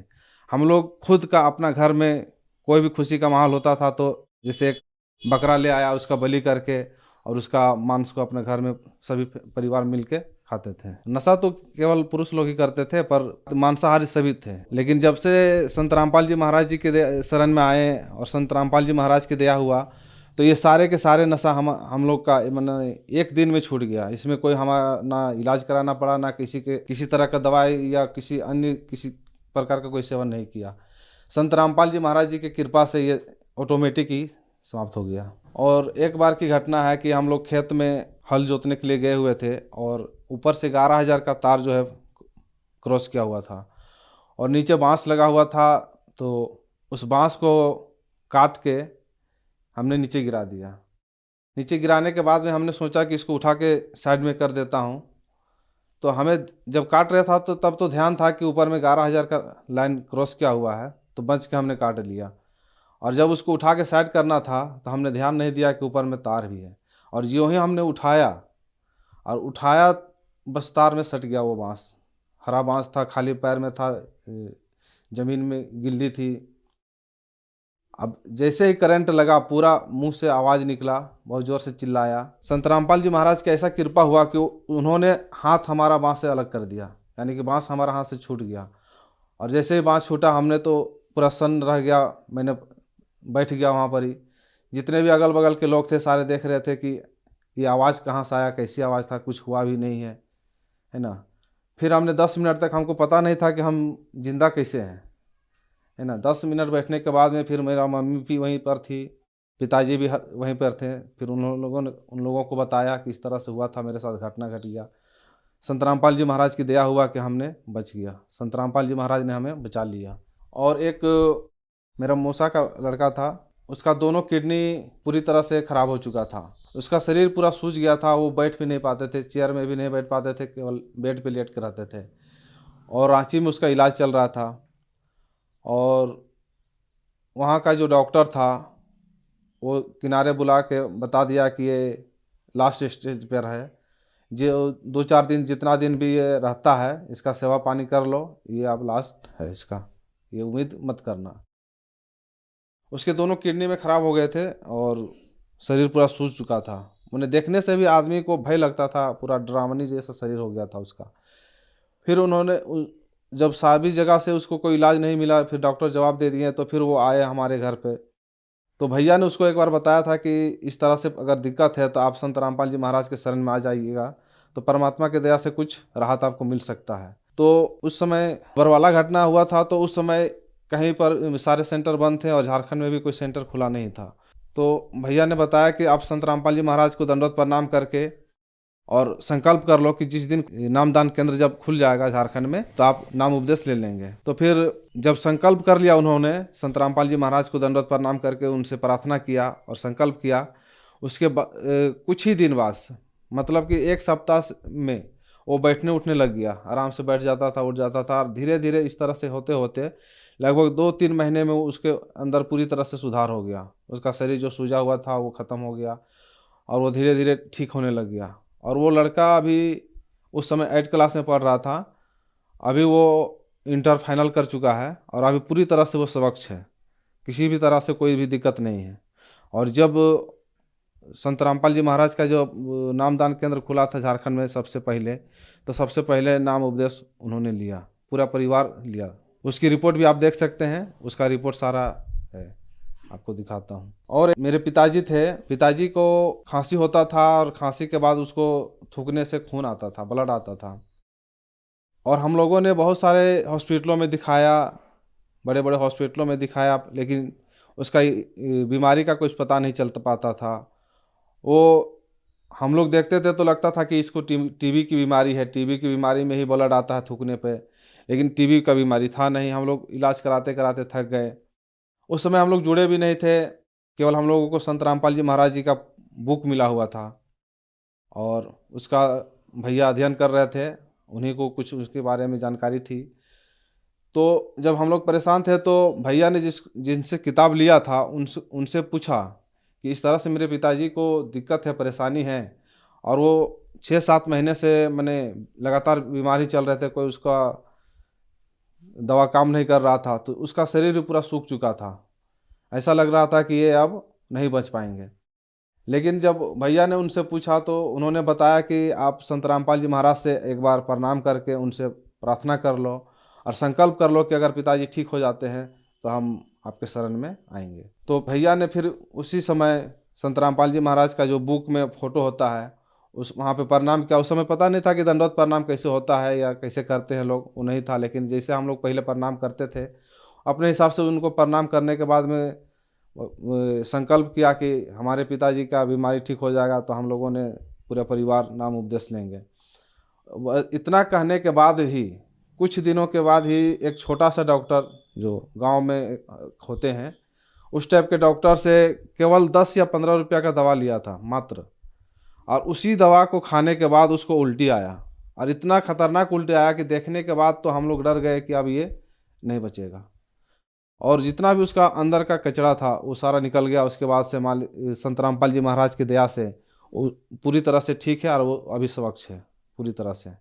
हम लोग खुद का अपना घर में कोई भी खुशी का माहौल होता था तो जैसे एक बकरा ले आया, उसका बलि करके और उसका मांस को अपने घर में सभी परिवार मिल के खाते थे। नशा तो केवल पुरुष लोग ही करते थे पर मांसाहारी सभी थे। लेकिन जब से संत रामपाल जी महाराज जी के शरण में आए और संत रामपाल जी महाराज की दया हुआ तो ये सारे के सारे नशा हम लोग का मैंने एक दिन में छूट गया। इसमें कोई हमारा ना इलाज कराना पड़ा, ना किसी तरह का दवाई या किसी प्रकार का कोई सेवन नहीं किया। संत रामपाल जी महाराज जी की कृपा से ये ऑटोमेटिक ही समाप्त हो गया। और एक बार की घटना है कि हम लोग खेत में हल जोतने के लिए गए हुए थे और ऊपर से 11,000 का तार जो है क्रॉस किया हुआ था और नीचे बांस लगा हुआ था, तो उस बांस को काट के हमने नीचे गिरा दिया। नीचे गिराने के बाद में हमने सोचा कि इसको उठा के साइड में कर देता हूँ। तो हमें जब काट रहा था तो तब तो ध्यान था कि ऊपर में 11,000 का लाइन क्रॉस किया हुआ है, तो बच के हमने काट लिया। और जब उसको उठा के साइड करना था तो हमने ध्यान नहीं दिया कि ऊपर में तार भी है और यूँ ही हमने उठाया बस तार में सट गया वो बांस। हरा बांस था, खाली पैर में था, ज़मीन में गिल्ली थी। अब जैसे ही करंट लगा पूरा मुंह से आवाज़ निकला, बहुत ज़ोर से चिल्लाया। संत रामपाल जी महाराज की ऐसा कृपा हुआ कि उन्होंने हाथ हमारा बांस से अलग कर दिया, यानी कि बांस हमारा हाथ से छूट गया। और जैसे ही बांस छूटा हमने तो पूरा सन्न रह गया, मैंने बैठ गया वहाँ पर ही। जितने भी अगल बगल के लोग थे सारे देख रहे थे कि ये आवाज़ कहाँ से आया, कैसी आवाज़ था, कुछ हुआ भी नहीं है ना। फिर हमने 10 मिनट तक, हमको पता नहीं था कि हम जिंदा कैसे हैं, है ना। 10 मिनट बैठने के बाद में फिर मेरा मम्मी भी वहीं पर थी, पिताजी भी वहीं पर थे। फिर उन लोगों को बताया कि इस तरह से हुआ था, मेरे साथ घटना घट गया। संत रामपाल जी महाराज की दया हुआ कि हमने बच गया। संत रामपाल जी महाराज ने हमें बचा लिया। और एक मेरा मौसा का लड़का था, उसका दोनों किडनी पूरी तरह से ख़राब हो चुका था। उसका शरीर पूरा सूज गया था, वो बैठ भी नहीं पाते थे, चेयर में भी नहीं बैठ पाते थे, केवल बेड पे लेट के रहते थे। और रांची में उसका इलाज चल रहा था। और वहाँ का जो डॉक्टर था वो किनारे बुला के बता दिया कि ये लास्ट स्टेज पर है, जो 2-4 दिन, जितना दिन भी ये रहता है इसका सेवा पानी कर लो, ये अब लास्ट है इसका, ये उम्मीद मत करना। उसके दोनों किडनी में ख़राब हो गए थे और शरीर पूरा सूज चुका था। उन्हें देखने से भी आदमी को भय लगता था, पूरा डरावनी जैसा शरीर हो गया था उसका। फिर उन्होंने जब सभी जगह से उसको कोई इलाज नहीं मिला, फिर डॉक्टर जवाब दे दिए, तो फिर वो आए हमारे घर पे। तो भैया ने उसको एक बार बताया था कि इस तरह से अगर दिक्कत है तो आप संत रामपाल जी महाराज के शरण में आ जाइएगा, तो परमात्मा की दया से कुछ राहत आपको मिल सकता है। तो उस समय बरवाला घटना हुआ था, तो उस समय कहीं पर सारे सेंटर बंद थे और झारखंड में भी कोई सेंटर खुला नहीं था। तो भैया ने बताया कि आप संत रामपाल जी महाराज को दंडवत प्रणाम करके और संकल्प कर लो कि जिस दिन नामदान केंद्र जब खुल जाएगा झारखंड में तो आप नाम उपदेश ले लेंगे। तो फिर जब संकल्प कर लिया उन्होंने, संत रामपाल जी महाराज को दंडवत प्रणाम करके उनसे प्रार्थना किया और संकल्प किया, उसके कुछ ही दिन बाद, मतलब कि 1 सप्ताह में वो बैठने उठने लग गया, आराम से बैठ जाता था, उठ जाता था। और धीरे धीरे इस तरह से होते होते लगभग 2-3 महीने में उसके अंदर पूरी तरह से सुधार हो गया। उसका शरीर जो सूजा हुआ था वो ख़त्म हो गया और वो धीरे धीरे ठीक होने लग गया। और वो लड़का अभी उस समय 8 क्लास में पढ़ रहा था, अभी वो इंटर फाइनल कर चुका है और अभी पूरी तरह से वो स्वच्छ है, किसी भी तरह से कोई भी दिक्कत नहीं है। और जब संत रामपाल जी महाराज का जो नामदान केंद्र खुला था झारखंड में सबसे पहले, तो सबसे पहले नाम उपदेश उन्होंने लिया, पूरा परिवार लिया। उसकी रिपोर्ट भी आप देख सकते हैं, उसका रिपोर्ट सारा है, आपको दिखाता हूँ। और मेरे पिताजी थे, पिताजी को खांसी होता था और खांसी के बाद उसको थूकने से खून आता था, ब्लड आता था। और हम लोगों ने बहुत सारे हॉस्पिटलों में दिखाया, बड़े बड़े हॉस्पिटलों में दिखाया, लेकिन उसका बीमारी का कुछ पता नहीं चल पाता था। वो हम लोग देखते थे तो लगता था कि इसको टीबी की बीमारी है, टीबी की बीमारी में ही ब्लड आता है थूकने पे। लेकिन टीबी का बीमारी था नहीं, हम लोग इलाज कराते कराते थक गए। उस समय हम लोग जुड़े भी नहीं थे, केवल हम लोगों को संत रामपाल जी महाराज जी का बुक मिला हुआ था और उसका भैया अध्ययन कर रहे थे, उन्हीं को कुछ उसके बारे में जानकारी थी। तो जब हम लोग परेशान थे तो भैया ने जिनसे किताब लिया था उनसे पूछा कि इस तरह से मेरे पिताजी को दिक्कत है, परेशानी है, और वो 6-7 महीने से मैंने लगातार बीमार ही चल रहे थे, कोई उसका दवा काम नहीं कर रहा था, तो उसका शरीर भी पूरा सूख चुका था। ऐसा लग रहा था कि ये अब नहीं बच पाएंगे। लेकिन जब भैया ने उनसे पूछा तो उन्होंने बताया कि आप संत रामपाल जी महाराज से एक बार प्रणाम करके उनसे प्रार्थना कर लो और संकल्प कर लो कि अगर पिताजी ठीक हो जाते हैं तो हम आपके शरण में आएंगे। तो भैया ने फिर उसी समय संत रामपाल जी महाराज का जो बुक में फ़ोटो होता है उस वहाँ पे प्रणाम किया। उस समय पता नहीं था कि दंडवत प्रणाम कैसे होता है या कैसे करते हैं लोग, वो नहीं था। लेकिन जैसे हम लोग पहले प्रणाम करते थे, अपने हिसाब से उनको प्रणाम करने के बाद में संकल्प किया कि हमारे पिताजी का बीमारी ठीक हो जाएगा तो हम लोगों ने पूरा परिवार नाम उपदेश लेंगे। इतना कहने के बाद ही कुछ दिनों के बाद ही एक छोटा सा डॉक्टर जो गांव में होते हैं, उस टाइप के डॉक्टर से केवल 10 या 15 रुपया का दवा लिया था मात्र, और उसी दवा को खाने के बाद उसको उल्टी आया, और इतना खतरनाक उल्टी आया कि देखने के बाद तो हम लोग डर गए कि अब ये नहीं बचेगा। और जितना भी उसका अंदर का कचरा था वो सारा निकल गया। उसके बाद से संत रामपाल जी महाराज की दया से वो पूरी तरह से ठीक है और वो अभी स्वच्छ है पूरी तरह से,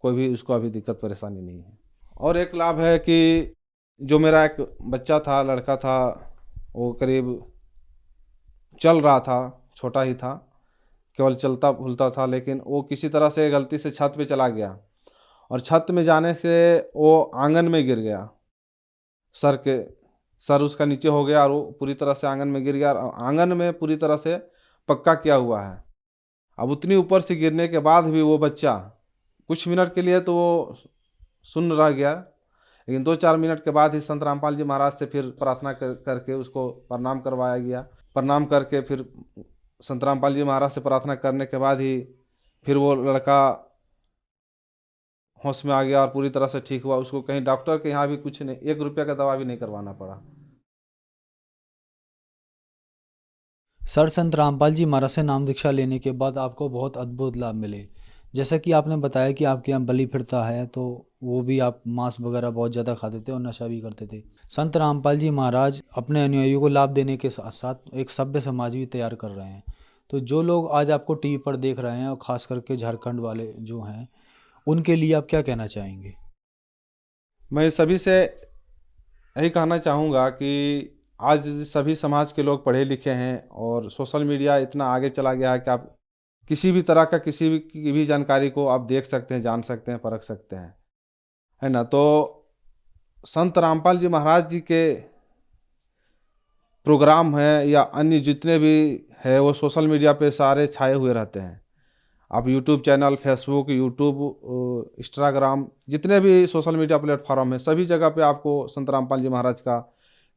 कोई भी उसको अभी दिक्कत परेशानी नहीं है। और एक लाभ है कि जो मेरा एक बच्चा था, लड़का था, वो करीब चल रहा था, छोटा ही था, केवल चलता भूलता था, लेकिन वो किसी तरह से गलती से छत पे चला गया और छत में जाने से वो आंगन में गिर गया। सर उसका नीचे हो गया और वो पूरी तरह से आंगन में गिर गया। आंगन में पूरी तरह से पक्का किया हुआ है। अब उतनी ऊपर से गिरने के बाद भी वो बच्चा कुछ मिनट के लिए तो वो सुन्न रह गया, लेकिन 2-4 मिनट के बाद ही संत रामपाल जी महाराज से फिर प्रार्थना करके उसको प्रणाम करवाया गया। प्रणाम करके फिर संत रामपाल जी महाराज से प्रार्थना करने के बाद ही फिर वो लड़का होश में आ गया और पूरी तरह से ठीक हुआ। उसको कहीं डॉक्टर के यहाँ भी कुछ नहीं, 1 रुपया का दवा भी नहीं करवाना पड़ा। सर, संत रामपाल जी महाराज से नाम दीक्षा लेने के बाद आपको बहुत अद्भुत लाभ मिले। जैसा कि आपने बताया कि आपके यहाँ बलि प्रथा है, तो वो भी आप मांस वगैरह बहुत ज़्यादा खाते थे और नशा भी करते थे। संत रामपाल जी महाराज अपने अनुयायियों को लाभ देने के साथ साथ एक सभ्य समाज भी तैयार कर रहे हैं। तो जो लोग आज आपको टीवी पर देख रहे हैं और ख़ास करके झारखंड वाले जो हैं, उनके लिए आप क्या कहना चाहेंगे? मैं सभी से यही कहना चाहूँगा कि आज सभी समाज के लोग पढ़े लिखे हैं और सोशल मीडिया इतना आगे चला गया है कि आप किसी भी तरह का किसी भी जानकारी को आप देख सकते हैं, जान सकते हैं, परख सकते हैं, है ना। तो संत रामपाल जी महाराज जी के प्रोग्राम हैं या अन्य जितने भी है वो सोशल मीडिया पे सारे छाए हुए रहते हैं। आप YouTube channel, Facebook, YouTube, Instagram, जितने भी सोशल मीडिया प्लेटफॉर्म है, सभी जगह पे आपको संत रामपाल जी महाराज का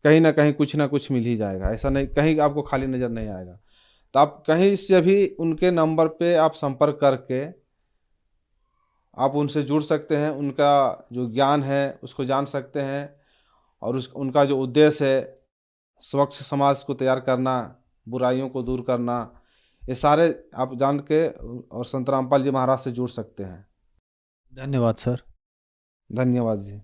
कहीं ना कहीं कुछ ना कुछ मिल ही जाएगा। ऐसा नहीं कहीं आपको खाली नज़र नहीं आएगा। तो आप कहीं से भी उनके नंबर पे आप संपर्क करके आप उनसे जुड़ सकते हैं, उनका जो ज्ञान है उसको जान सकते हैं, और उनका जो उद्देश्य है स्वच्छ समाज को तैयार करना, बुराइयों को दूर करना, ये सारे आप जान के और संत रामपाल जी महाराज से जुड़ सकते हैं। धन्यवाद सर। धन्यवाद जी।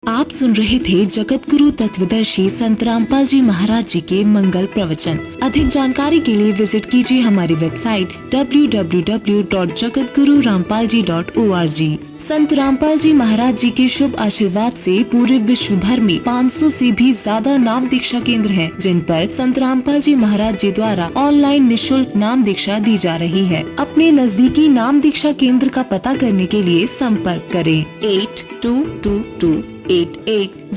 आप सुन रहे थे जगत गुरु तत्वदर्शी संत रामपाल जी महाराज जी के मंगल प्रवचन। अधिक जानकारी के लिए विजिट कीजिए हमारी वेबसाइट www.jagatgururampalji.org। संत रामपाल जी महाराज जी के शुभ आशीर्वाद से पूरे विश्व भर में 500 से भी ज्यादा नाम दीक्षा केंद्र हैं, जिन पर संत रामपाल जी महाराज जी द्वारा ऑनलाइन निःशुल्क नाम दीक्षा दी जा रही है। अपने नजदीकी नाम दीक्षा केंद्र का पता करने के लिए संपर्क करें 822288